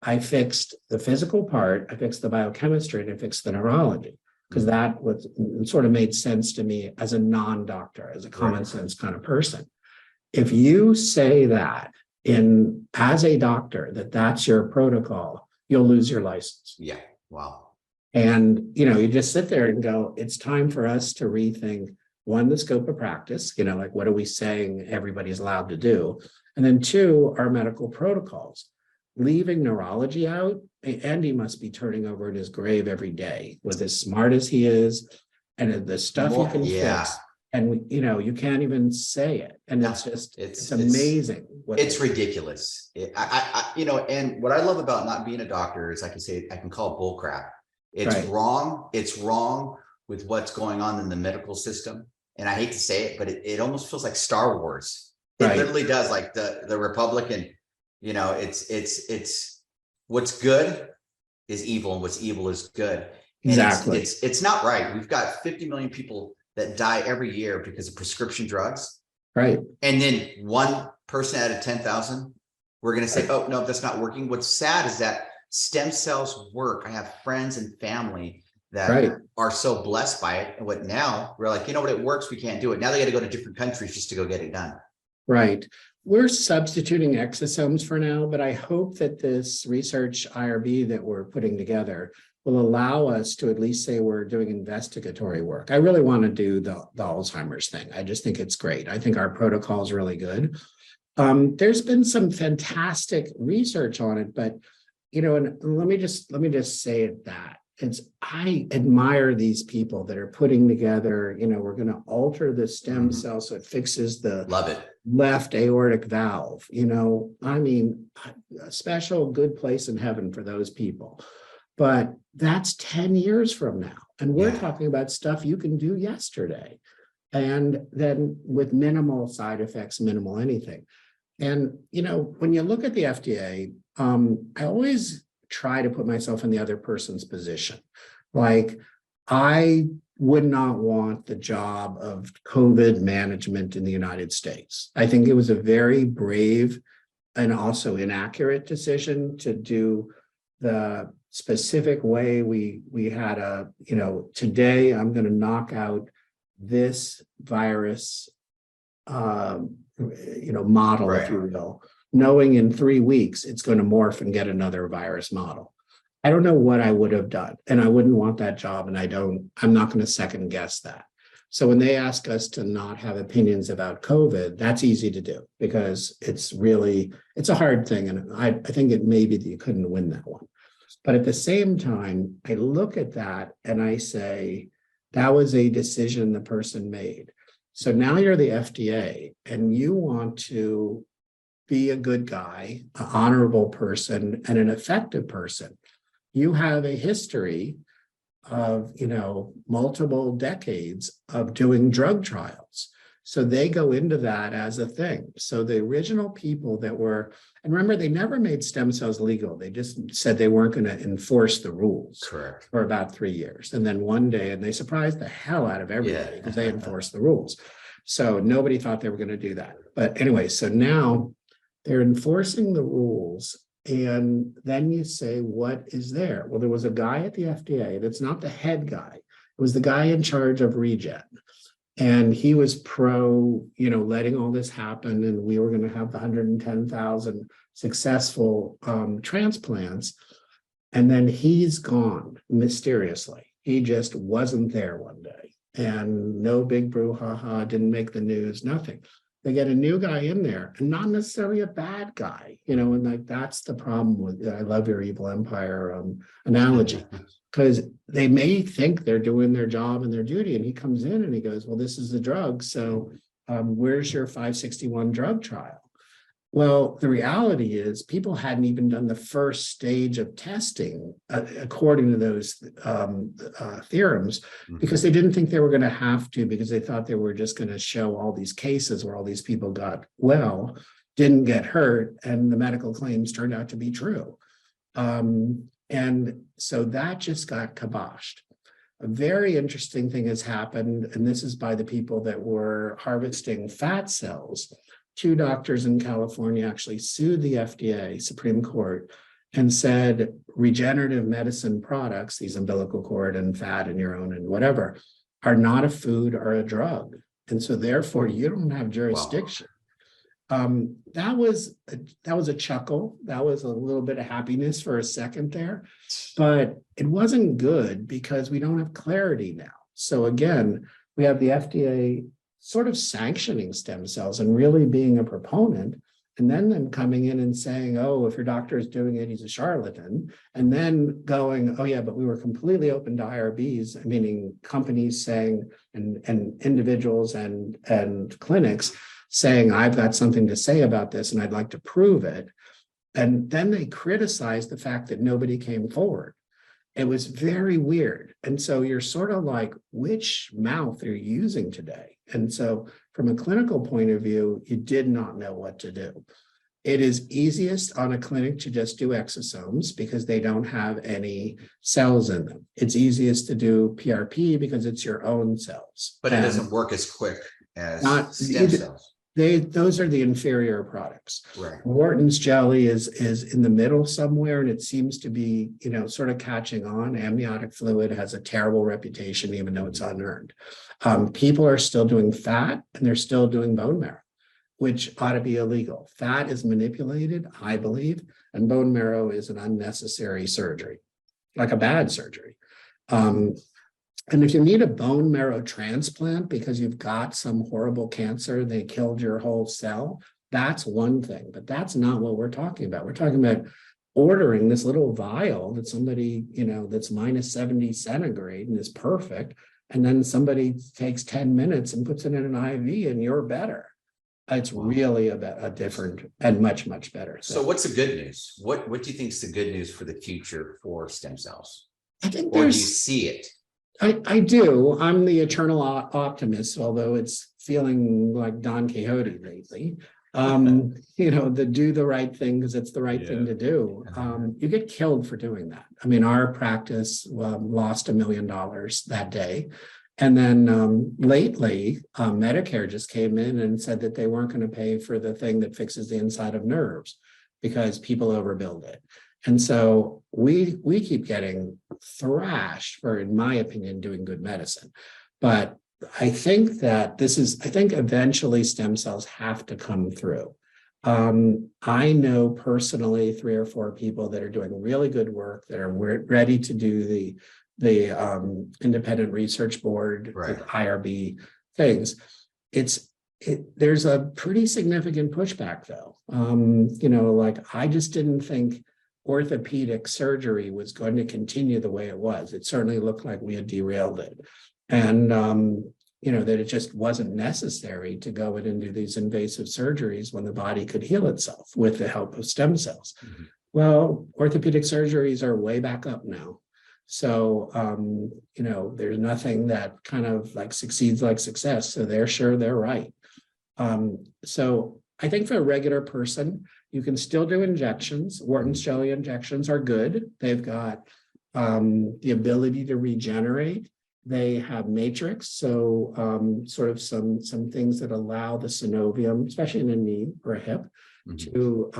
I fixed the physical part, I fixed the biochemistry, and I fixed the neurology, because that was sort of made sense to me as a non-doctor, as a common sense kind of person. If you say that as a doctor, that's your protocol, you'll lose your license. Yeah. Wow. And, you just sit there and go, it's time for us to rethink, one, the scope of practice, like what are we saying everybody's allowed to do? And then 2, our medical protocols. Leaving neurology out, Andy must be turning over in his grave every day with as smart as he is and the stuff he can fix. And, you can't even say it. And it's just, it's amazing. It's ridiculous. And what I love about not being a doctor is I can say, I can call it bull crap. It's wrong. It's wrong with what's going on in the medical system. And I hate to say it, but it almost feels like Star Wars. It literally does, like the Republican, it's what's good is evil and what's evil is good. And exactly. It's not right. We've got 50 million people that die every year because of prescription drugs. Right. And then 1 person out of 10,000, we're going to say, oh, no, that's not working. What's sad is that stem cells work. I have friends and family that are so blessed by it. And what now we're like, it works. We can't do it. Now they got to go to different countries just to go get it done. Right. We're substituting exosomes for now, but I hope that this research IRB that we're putting together will allow us to at least say we're doing investigatory work. I really want to do the Alzheimer's thing. I just think it's great. I think our protocol is really good. There's been some fantastic research on it, but and let me just say it that I admire these people that are putting together, we're going to alter the stem cell so it fixes the left aortic valve. A special good place in heaven for those people. But that's 10 years from now. And we're talking about stuff you can do yesterday. And then with minimal side effects, minimal anything. And, when you look at the FDA, I always try to put myself in the other person's position. Like, I would not want the job of COVID management in the United States. I think it was a very brave and also inaccurate decision to do the specific way we had today I'm going to knock out this virus, model, if you will, knowing in 3 weeks it's going to morph and get another virus model. I don't know what I would have done, and I wouldn't want that job, and I'm not going to second guess that. So when they ask us to not have opinions about COVID, that's easy to do because it's a hard thing. And I think it may be that you couldn't win that one. But at the same time, I look at that and I say, that was a decision the person made. So now you're the FDA and you want to be a good guy, an honorable person, and an effective person. You have a history of, multiple decades of doing drug trials. So they go into that as a thing. So the original people that were, and remember, they never made stem cells legal. They just said they weren't going to enforce the rules. Correct. For about 3 years. And then one day, and they surprised the hell out of everybody because they enforced the rules. So nobody thought they were going to do that. But anyway, so now they're enforcing the rules. And then you say, what is there? Well, there was a guy at the FDA that's not the head guy. It was the guy in charge of Regen. And he was pro, letting all this happen. And we were going to have the 110,000 successful transplants. And then he's gone mysteriously. He just wasn't there one day. And no big brouhaha, didn't make the news, nothing. They get a new guy in there, and not necessarily a bad guy, and like that's the problem with, I love your evil empire analogy, because they may think they're doing their job and their duty, and he comes in and he goes, well, this is the drug, so where's your 561 drug trial? Well, the reality is people hadn't even done the first stage of testing according to those theorems, because they didn't think they were going to have to, because they thought they were just going to show all these cases where all these people got well, didn't get hurt, and the medical claims turned out to be true. And so that just got kiboshed. A very interesting thing has happened, and this is by the people that were harvesting fat cells. 2 doctors in California actually sued the FDA, Supreme Court, and said regenerative medicine products, these umbilical cord and fat in your own and whatever, are not a food or a drug. And so therefore you don't have jurisdiction. Wow. That was a chuckle. That was a little bit of happiness for a second there, but it wasn't good because we don't have clarity now. So again, we have the FDA sort of sanctioning stem cells and really being a proponent, and then them coming in and saying, oh, if your doctor is doing it, he's a charlatan, and then going, oh yeah, but we were completely open to IRBs, meaning companies saying, and individuals and clinics saying, I've got something to say about this and I'd like to prove it. And then they criticized the fact that nobody came forward. It was very weird. And so you're sort of like, which mouth are you using today? And so from a clinical point of view, you did not know what to do. It is easiest on a clinic to just do exosomes because they don't have any cells in them. It's easiest to do PRP because it's your own cells. But it doesn't work as quick as stem cells. Those are the inferior products. Right. Wharton's jelly is in the middle somewhere, and it seems to be, sort of catching on. Amniotic fluid has a terrible reputation, even though it's unearned. People are still doing fat, and they're still doing bone marrow, which ought to be illegal. Fat is manipulated, I believe, and bone marrow is an unnecessary surgery, like a bad surgery. And if you need a bone marrow transplant because you've got some horrible cancer, they killed your whole cell, that's one thing, but that's not what we're talking about. We're talking about ordering this little vial that somebody, that's minus 70 centigrade and is perfect. And then somebody takes 10 minutes and puts it in an IV and you're better. It's really a different and much, much better thing. So what's the good news? What do you think is the good news for the future for stem cells? I think or do you see it? I do. I'm the eternal optimist, although it's feeling like Don Quixote lately. Do the right thing because it's the right thing to do. You get killed for doing that. I mean, our practice lost $1 million that day. And then lately, Medicare just came in and said that they weren't going to pay for the thing that fixes the inside of nerves because people overbilled it. And so we keep getting thrashed for, in my opinion, doing good medicine. But I think that I think eventually stem cells have to come through. I know personally 3 or 4 people that are doing really good work that are ready to do the independent research board Right. with IRB things. There's a pretty significant pushback though. Like I just didn't think orthopedic surgery was going to continue the way it was. It certainly looked like we had derailed it. And that it just wasn't necessary to go in and do these invasive surgeries when the body could heal itself with the help of stem cells. Mm-hmm. Well, orthopedic surgeries are way back up now. So, there's nothing that kind of like succeeds like success. So they're right. So I think for a regular person, you can still do injections. Wharton's jelly injections are good. They've got the ability to regenerate. They have matrix, so sort of some things that allow the synovium, especially in a knee or a hip, to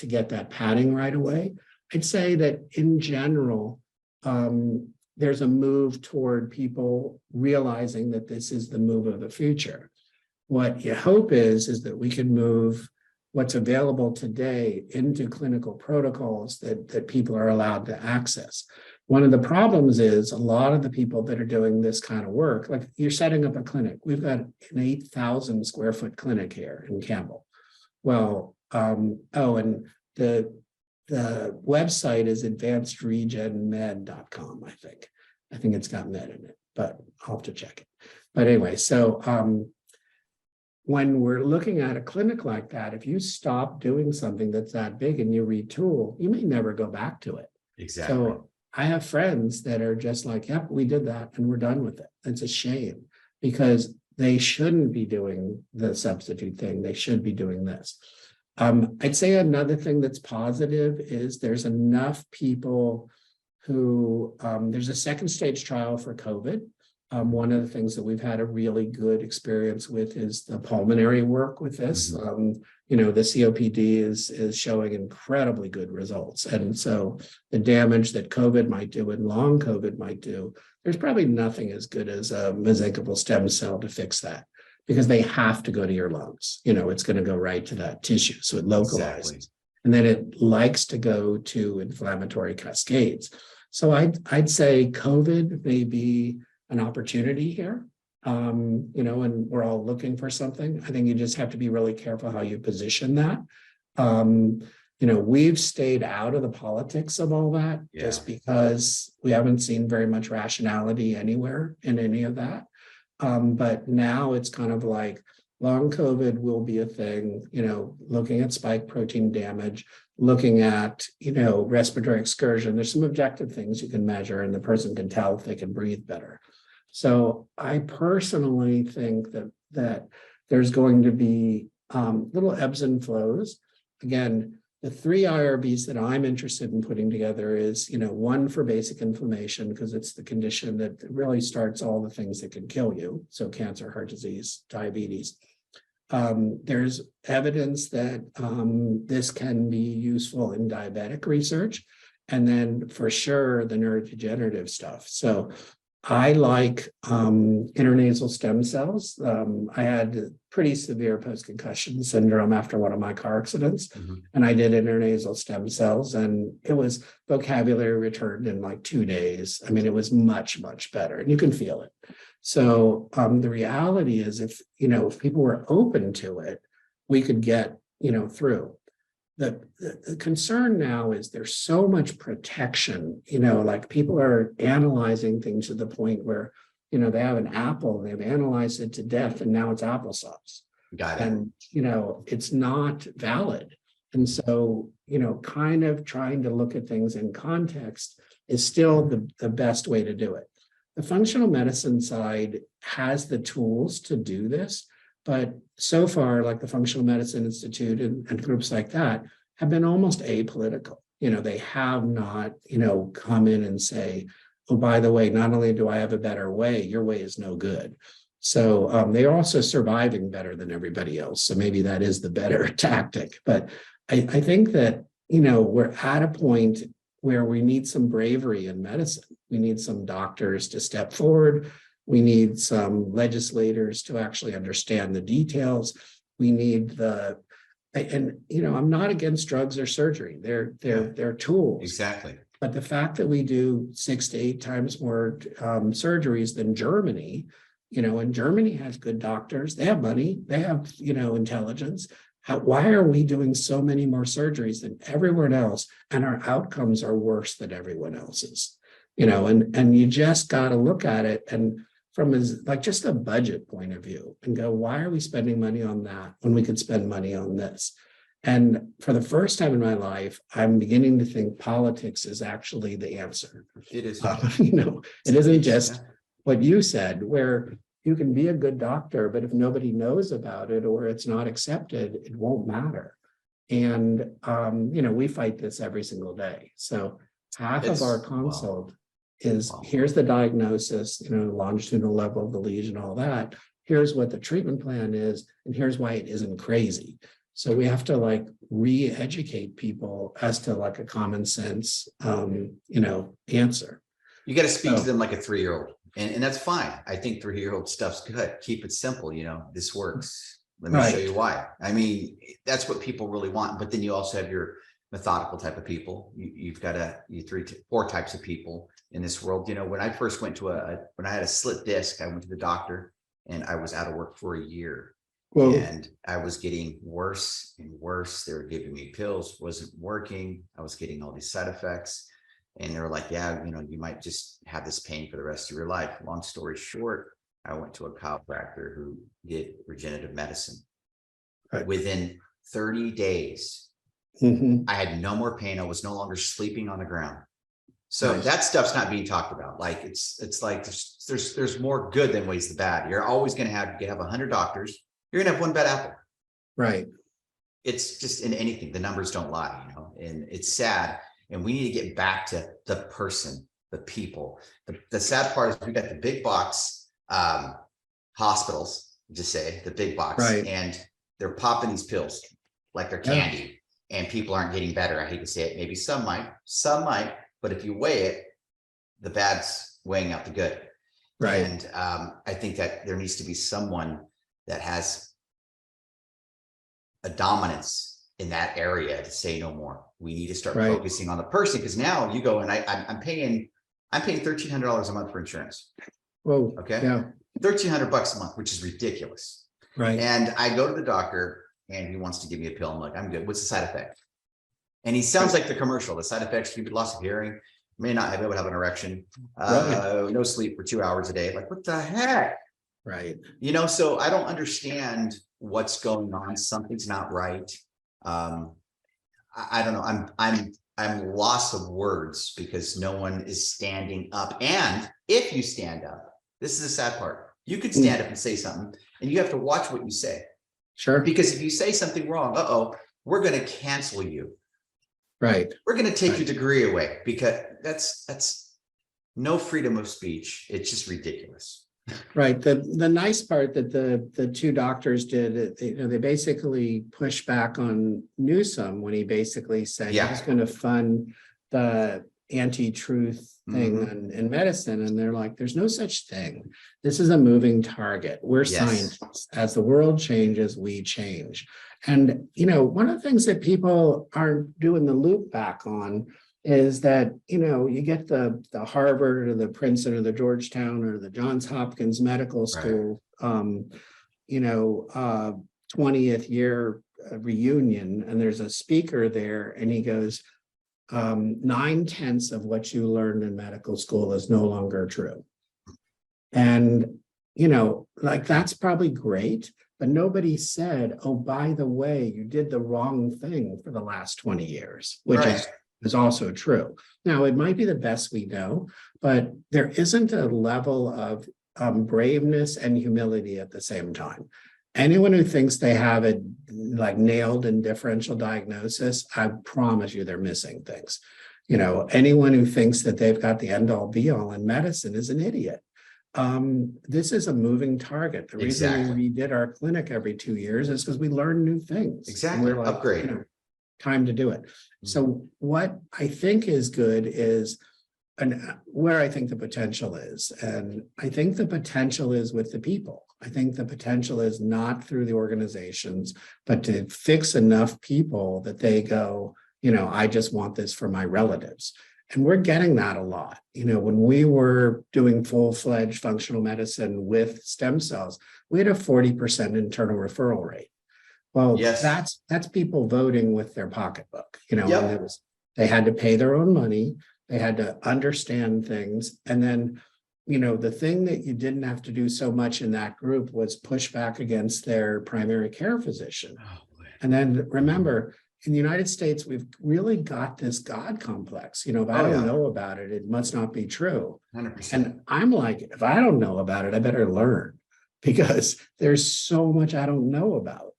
get that padding right away. I'd say that in general, there's a move toward people realizing that this is the move of the future. What you hope is that we can move what's available today into clinical protocols that people are allowed to access. One of the problems is a lot of the people that are doing this kind of work, like you're setting up a clinic. We've got an 8,000 square foot clinic here in Campbell. Well, and the website is advancedregenmed.com, I think. I think it's got med in it, but I'll have to check it. But anyway, so when we're looking at a clinic like that, if you stop doing something that's that big and you retool, you may never go back to it. Exactly. So I have friends that are just like, yep, we did that and we're done with it. It's a shame because they shouldn't be doing the substitute thing. They should be doing this. I'd say another thing that's positive is there's enough people who, there's a second stage trial for COVID. One of the things that we've had a really good experience with is the pulmonary work with this. Mm-hmm. The COPD is showing incredibly good results. And so the damage that COVID might do and long COVID might do, there's probably nothing as good as a mesenchymal stem cell to fix that because they have to go to your lungs. It's going to go right to that tissue. So it localizes. Exactly. And then it likes to go to inflammatory cascades. So I'd say COVID may be an opportunity here, and we're all looking for something. I think you just have to be really careful how you position that. We've stayed out of the politics of all that just because we haven't seen very much rationality anywhere in any of that. But now it's kind of like long COVID will be a thing, looking at spike protein damage, looking at, respiratory excursion. There's some objective things you can measure and the person can tell if they can breathe better. So I personally think that there's going to be little ebbs and flows. Again, the 3 IRBs that I'm interested in putting together is, one for basic inflammation, because it's the condition that really starts all the things that can kill you. So cancer, heart disease, diabetes. There's evidence that this can be useful in diabetic research. And then for sure, the neurodegenerative stuff. So I like intranasal stem cells. I had pretty severe post-concussion syndrome after one of my car accidents, and I did intranasal stem cells, and it was vocabulary returned in like 2 days. I mean, it was much, much better, and you can feel it. So the reality is if people were open to it, we could get, through. The concern now is there's so much protection, like people are analyzing things to the point where, they have an apple, they've analyzed it to death and now it's applesauce. Got it. And, it's not valid. And so, kind of trying to look at things in context is still the best way to do it. The functional medicine side has the tools to do this. But so far, like the Functional Medicine Institute and groups like that have been almost apolitical. They have not, come in and say, oh, by the way, not only do I have a better way, your way is no good. So they are also surviving better than everybody else. So maybe that is the better tactic. But I think that, we're at a point where we need some bravery in medicine. We need some doctors to step forward. We need some legislators to actually understand the details. We need and I'm not against drugs or surgery. They're tools. Exactly. But the fact that we do 6 to 8 times more surgeries than Germany, and Germany has good doctors, they have money, they have, intelligence. Why are we doing so many more surgeries than everyone else? And our outcomes are worse than everyone else's, and you just got to look at it and from just a budget point of view and go, why are we spending money on that when we could spend money on this? And for the first time in my life, I'm beginning to think politics is actually the answer. It is. It isn't just what you said, where you can be a good doctor, but if nobody knows about it or it's not accepted, it won't matter. And, we fight this every single day. So half of our consult is here's the diagnosis, longitudinal level of the lesion, all that. Here's what the treatment plan is, and here's why it isn't crazy. So we have to re-educate people as to a common sense, answer. You got to speak to them like a 3-year-old. And that's fine. I think 3-year-old stuff's good. Keep it simple. This works. Let me show you why. I mean, that's what people really want. But then you also have your methodical type of people. You've got 4 types of people in this world. When I first went to when I had a slit disc, I went to the doctor and I was out of work for a year. Whoa. And I was getting worse and worse. They were giving me pills, wasn't working. I was getting all these side effects. And they were like, yeah, you might just have this pain for the rest of your life. Long story short, I went to a chiropractor who did regenerative medicine. Right. Within 30 days, I had no more pain. I was no longer sleeping on the ground. So that stuff's not being talked about. It's like there's more good than ways the bad. You're always going to have 100 doctors. You're going to have one bad apple. Right. It's just in anything. The numbers don't lie, and it's sad. And we need to get back to the person, the people. The sad part is we got the big box hospitals, just say the big box, and they're popping these pills like they're candy, and people aren't getting better. I hate to say it. Maybe some might, but if you weigh it, the bad's weighing out the good. Right. And I think that there needs to be someone that has a dominance in that area to say no more. We need to start focusing on the person, because now you go and I'm paying $1,300 a month for insurance. Whoa. Okay. Yeah. $1,300 a month, which is ridiculous. Right. And I go to the doctor and he wants to give me a pill. I'm like, I'm good. What's the side effect? And he sounds like the commercial. The side effects: you loss of hearing, may not be able to have an erection, no sleep for 2 hours a day. Like, what the heck? Right. So I don't understand what's going on. Something's not right. I don't know. I'm lost of words because no one is standing up. And if you stand up, this is the sad part. You could stand up and say something, and you have to watch what you say. Sure. Because if you say something wrong, we're going to cancel you. Right. We're going to take your degree away, because that's no freedom of speech. It's just ridiculous. Right. The nice part that the 2 doctors did, they basically pushed back on Newsom when he basically said he was going to fund the anti-truth thing in medicine. And they're like, there's no such thing. This is a moving target. We're scientists. As the world changes, we change. And, one of the things that people aren't doing the loop back on is that, you get the Harvard or the Princeton or the Georgetown or the Johns Hopkins Medical School, 20th year reunion, and there's a speaker there, and he goes, 9/10 of what you learned in medical school is no longer true. And, that's probably great, but nobody said, oh, by the way, you did the wrong thing for the last 20 years, which is also true. Now, it might be the best we know, but there isn't a level of braveness and humility at the same time. Anyone who thinks they have it nailed in differential diagnosis, I promise you they're missing things. Anyone who thinks that they've got the end all be all in medicine is an idiot. This is a moving target. The reason we redid our clinic every 2 years is because we learn new things. Exactly. We're upgrade. Time to do it. So what I think is good is and where I think the potential is. And I think the potential is with the people. I think the potential is not through the organizations, but to fix enough people that they go, I just want this for my relatives. And we're getting that a lot. When we were doing full-fledged functional medicine with stem cells, we had a 40% internal referral rate. Well, Yes. that's people voting with their pocketbook, Yep. and they had to pay their own money. They had to understand things. And then, the thing that you didn't have to do so much in that group was push back against their primary care physician. Oh, And then remember, in the United States, we've really got this God complex. If I don't know about it, it must not be true. 100%. And I'm like, if I don't know about it, I better learn, because there's so much I don't know about.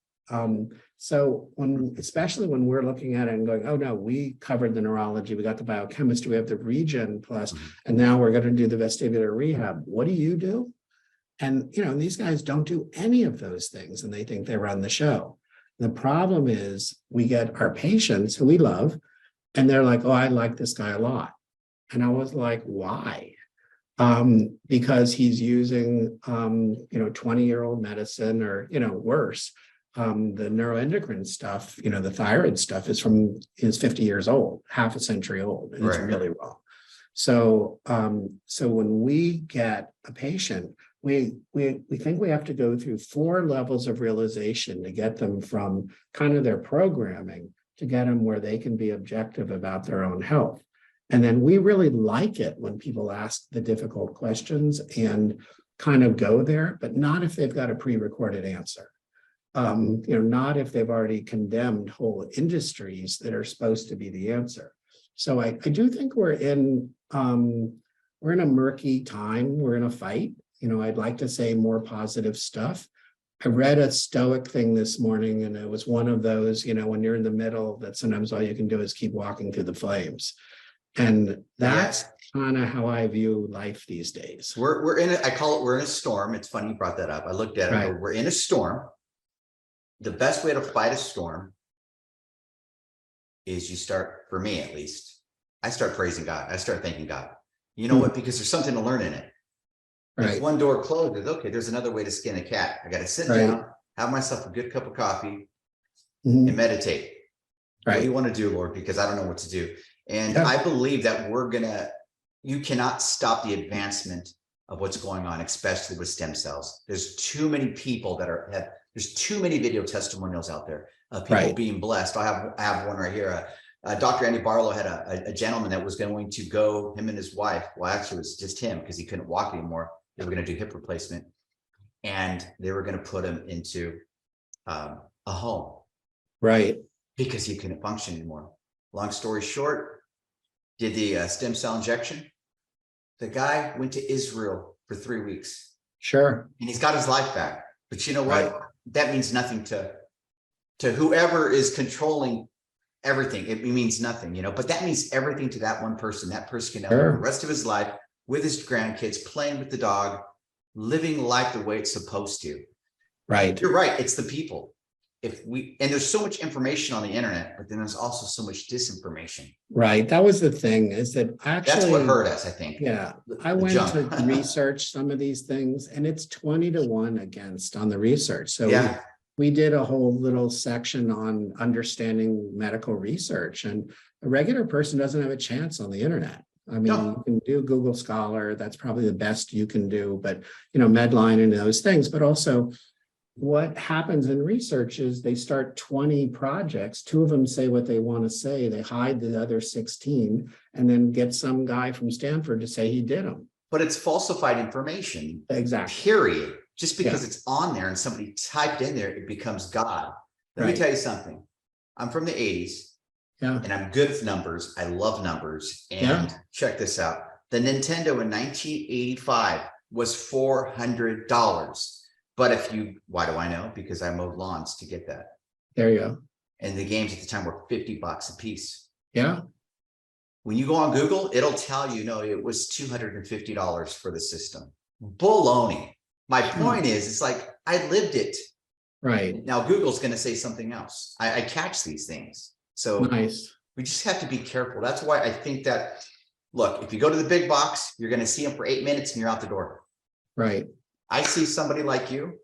So especially when we're looking at it and going, oh no, we covered the neurology, we got the biochemistry, we have the regen plus, and now we're going to do the vestibular rehab. What do you do? And, these guys don't do any of those things, and they think they run the show. The problem is we get our patients who we love, and they're like, oh, I like this guy a lot. And I was like, why? Because he's using, 20-year-old medicine, or, worse. The neuroendocrine stuff, the thyroid stuff is 50 years old, half a century old, and it's really wrong. So, when we get a patient, we think we have to go through 4 levels of realization to get them from kind of their programming to get them where they can be objective about their own health. And then we really like it when people ask the difficult questions and kind of go there, but not if they've got a pre-recorded answer. Not if they've already condemned whole industries that are supposed to be the answer. So I do think we're in a murky time. We're in a fight. I'd like to say more positive stuff. I read a Stoic thing this morning, and it was one of those, when you're in the middle, that sometimes all you can do is keep walking through the flames. And that's kind of how I view life these days. We're in I call it, we're in a storm. It's funny you brought that up. I looked at it, we're in a storm. The best way to fight a storm is for me at least, I start praising God. I start thanking God. You know what? Because there's something to learn in it. If one door closes, okay, there's another way to skin a cat. I got to sit down, have myself a good cup of coffee, and meditate. What do you want to do, Lord? Because I don't know what to do. And I believe that you cannot stop the advancement of what's going on, especially with stem cells. There's too many people there's too many video testimonials out there of people being blessed. I have one right here. Dr. Andy Barlow had a gentleman that was going to go, him and his wife. Well, actually, it was just him because he couldn't walk anymore. They were going to do hip replacement, and they were going to put him into a home, because he couldn't function anymore. Long story short, did the stem cell injection. The guy went to Israel for 3 weeks. Sure. And he's got his life back. But you know what? That means nothing to whoever is controlling everything. It means nothing, but that means everything to that one person. That person can live the rest of his life with his grandkids, playing with the dog, living life the way it's supposed to. You're right. It's the people. And there's so much information on the internet, but then there's also so much disinformation. That was the thing, is that actually that's what hurt us, I think. I went to research some of these things, and it's 20-1 against on the research. So we did a whole little section on understanding medical research, and a regular person doesn't have a chance on the internet. I mean, you can do Google Scholar. That's probably the best you can do, but Medline and those things, but also what happens in research is they start 20 projects. 2 of them say what they want to say. They hide the other 16 and then get some guy from Stanford to say he did them. But it's falsified information. Exactly. Period. Just because it's on there and somebody typed in there, it becomes God. Let me tell you something. I'm from the 80s. And I'm good with numbers. I love numbers. And check this out. The Nintendo in 1985 was $400. But why do I know? Because I mowed lawns to get that. There you go. And the games at the time were $50 a piece. When you go on Google, it'll tell you, no, it was $250 for the system. Baloney. My point is, it's like, I lived it. Now Google's going to say something else. I catch these things. So we just have to be careful. That's why I think that look, if you go to the big box, you're going to see them for 8 minutes and you're out the door. Right. I see somebody like you,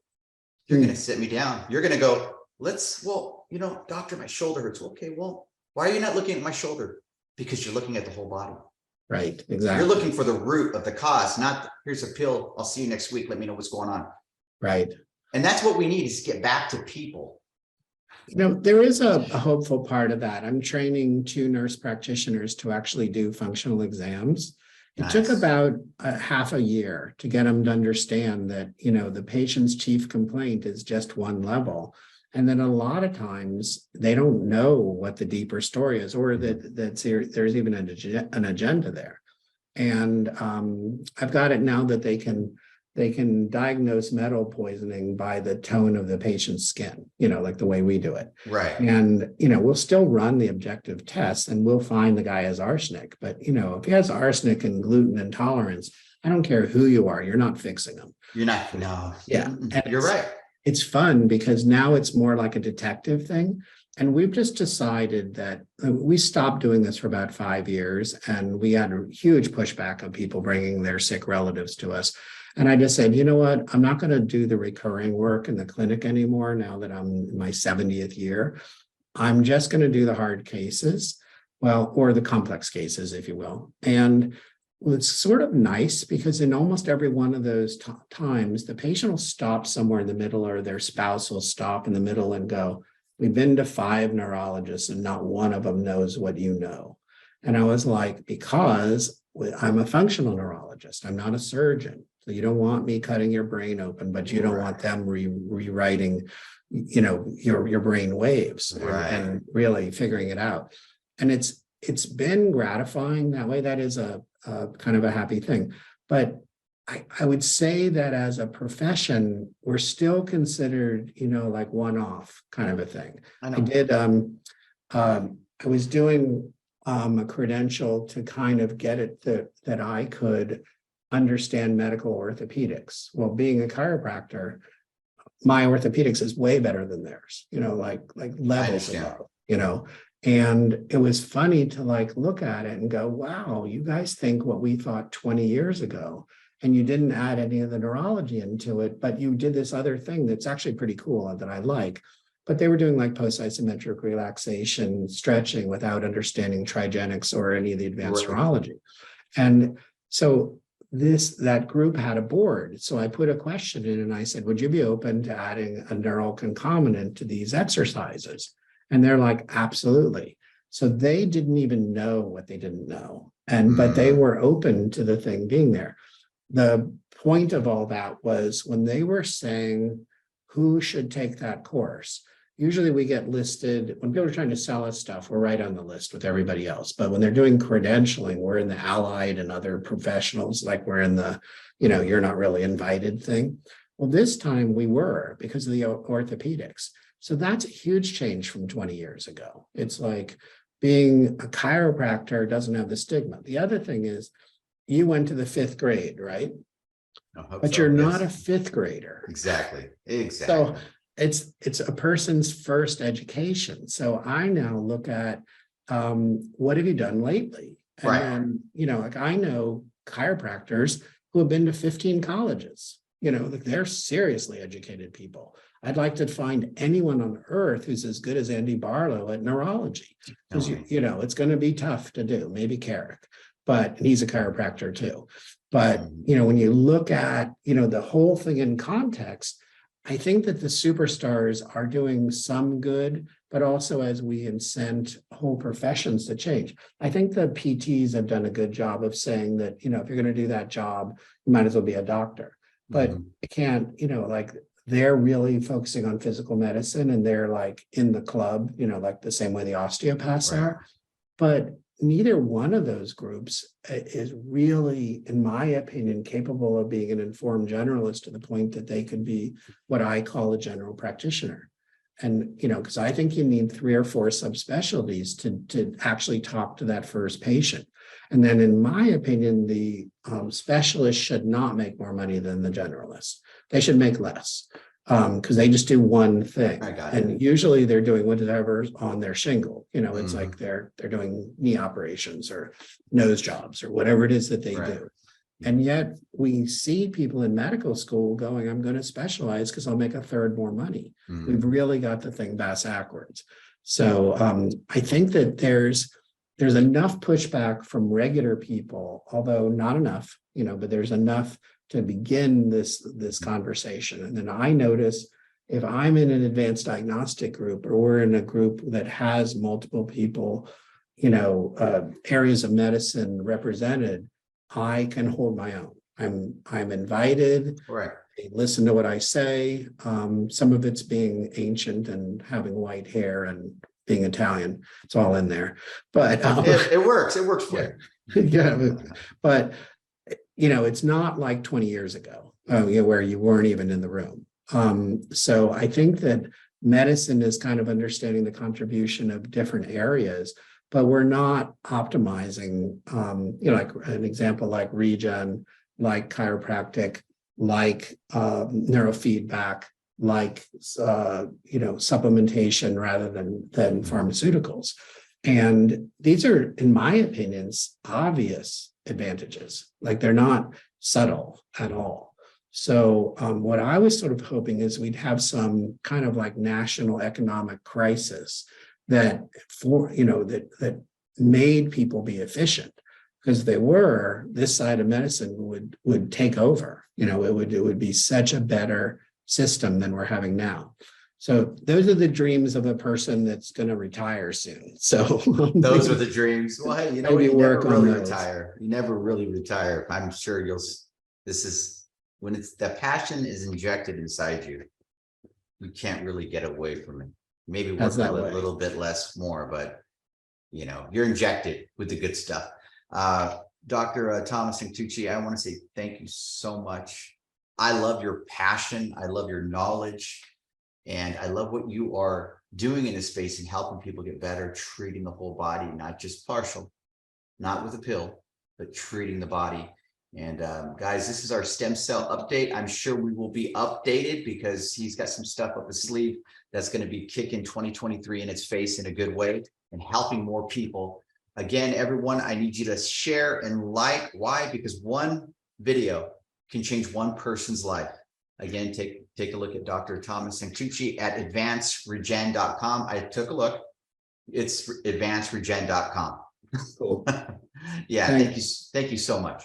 you're going to sit me down. You're going to go, doctor, my shoulder hurts. Okay, well, why are you not looking at my shoulder? Because you're looking at the whole body. Right. Exactly. You're looking for the root of the cause, not here's a pill. I'll see you next week. Let me know what's going on. Right. And that's what we need, is to get back to people. There is a hopeful part of that. I'm training 2 nurse practitioners to actually do functional exams. It took about half a year to get them to understand that, the patient's chief complaint is just one level. And then a lot of times they don't know what the deeper story is, or that there's even an agenda there. And I've got it now that they can diagnose metal poisoning by the tone of the patient's skin, like the way we do it. Right. And, we'll still run the objective tests and we'll find the guy has arsenic. But, if he has arsenic and gluten intolerance, I don't care who you are, you're not fixing them. You're not. No. Yeah. And you're right. It's fun because now it's more like a detective thing. And we've just decided that we stopped doing this for about 5 years, and we had a huge pushback of people bringing their sick relatives to us. And I just said, you know what, I'm not going to do the recurring work in the clinic anymore now that I'm in my 70th year. I'm just going to do the hard cases, or the complex cases, if you will. And it's sort of nice because in almost every one of those times, the patient will stop somewhere in the middle, or their spouse will stop in the middle and go, we've been to 5 neurologists and not one of them knows what you know. And I was like, because I'm a functional neurologist, I'm not a surgeon. So you don't want me cutting your brain open, but you don't want them rewriting, your brain waves and really figuring it out. And it's been gratifying that way. That is a kind of a happy thing. But I would say that as a profession, we're still considered, like one-off kind of a thing. I was doing a credential to kind of get it that I could understand medical orthopedics. Well, being a chiropractor, my orthopedics is way better than theirs, like levels above, And it was funny to look at it and go, wow, you guys think what we thought 20 years ago, and you didn't add any of the neurology into it, but you did this other thing that's actually pretty cool that I like. But they were doing post-isometric relaxation, stretching without understanding trigenics or any of the advanced neurology. And so that group had a board. So I put a question in and I said, would you be open to adding a neural concomitant to these exercises? And they're like, absolutely. So they didn't even know what they didn't know. But they were open to the thing being there. The point of all that was when they were saying who should take that course, usually we get listed, when people are trying to sell us stuff, we're right on the list with everybody else. But when they're doing credentialing, we're in the allied and other professionals, like we're in the, you're not really invited thing. Well, this time we were because of the orthopedics. So that's a huge change from 20 years ago. It's like being a chiropractor doesn't have the stigma. The other thing is you went to the 5th grade, right? But you're not a 5th grader. Exactly. So it's a person's first education. So I now look at what have you done lately? And then, I know chiropractors who have been to 15 colleges. They're seriously educated people. I'd like to find anyone on earth who's as good as Andy Barlow at neurology. Because, it's going to be tough to do, maybe Carrick, but he's a chiropractor too. But, when you look at, the whole thing in context, I think that the superstars are doing some good, but also as we incent whole professions to change. I think the PTs have done a good job of saying that, if you're going to do that job, you might as well be a doctor. But it can't, they're really focusing on physical medicine and they're in the club, the same way the osteopaths are. But neither one of those groups is really, in my opinion, capable of being an informed generalist to the point that they could be what I call a general practitioner. And, because I think you need 3 or 4 subspecialties to actually talk to that first patient. And then in my opinion, the specialist should not make more money than the generalist. They should make less. because they just do one thing. I got it. And usually they're doing whatever's on their shingle. You know, it's Mhm. like they're doing knee operations or nose jobs or whatever it is that they Right. do. And yet we see people in medical school going, I'm going to specialize because I'll make a third more money. Mhm. We've really got the thing backwards. So I think that there's enough pushback from regular people, although not enough, you know, but there's enough to begin this conversation. And then I notice if I'm in an advanced diagnostic group or we're in a group that has multiple people, you know, areas of medicine represented, I can hold my own. I'm invited. Right. They listen to what I say. Some of it's being ancient and having white hair and being Italian. It's all in there. But It works. It works for you. yeah, but you know, it's not like 20 years ago, you know, where you weren't even in the room. So I think that medicine is kind of understanding the contribution of different areas, but we're not optimizing, you know, like an example like regen, like chiropractic, like neurofeedback, like you know, supplementation rather than pharmaceuticals. And these are, in my opinions, obvious advantages. Like they're not subtle at all. So what I was sort of hoping is we'd have some kind of like national economic crisis that that made people be efficient, because they were, this side of medicine would take over. You know, it would be such a better system than we're having now. So those are the dreams of a person that's going to retire soon. So those are the dreams. Well, hey, you know, maybe you never work on really those. retire. You never really retire. I'm sure this is when it's the passion is injected inside you, you can't really get away from it. Maybe work a little bit less more, but you know, you're injected with the good stuff. Dr. Thomas Santucci, I want to say thank you so much. I love your passion. I love your knowledge. And I love what you are doing in this space and helping people get better, treating the whole body, not just partial, not with a pill, but treating the body. And guys, this is our stem cell update. I'm sure we will be updated because he's got some stuff up his sleeve that's going to be kicking 2023 in its face in a good way and helping more people. Again, everyone, I need you to share and like. Why? Because one video can change one person's life. Again, take a look at Dr. Thomas Santucci at advancedregen.com. I took a look. It's advancedregen.com. Cool. Yeah, thank you so much.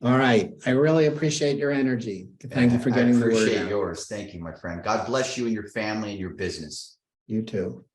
All right. I really appreciate your energy. Thank you for getting the word out. I appreciate yours. Thank you, my friend. God bless you and your family and your business. You too.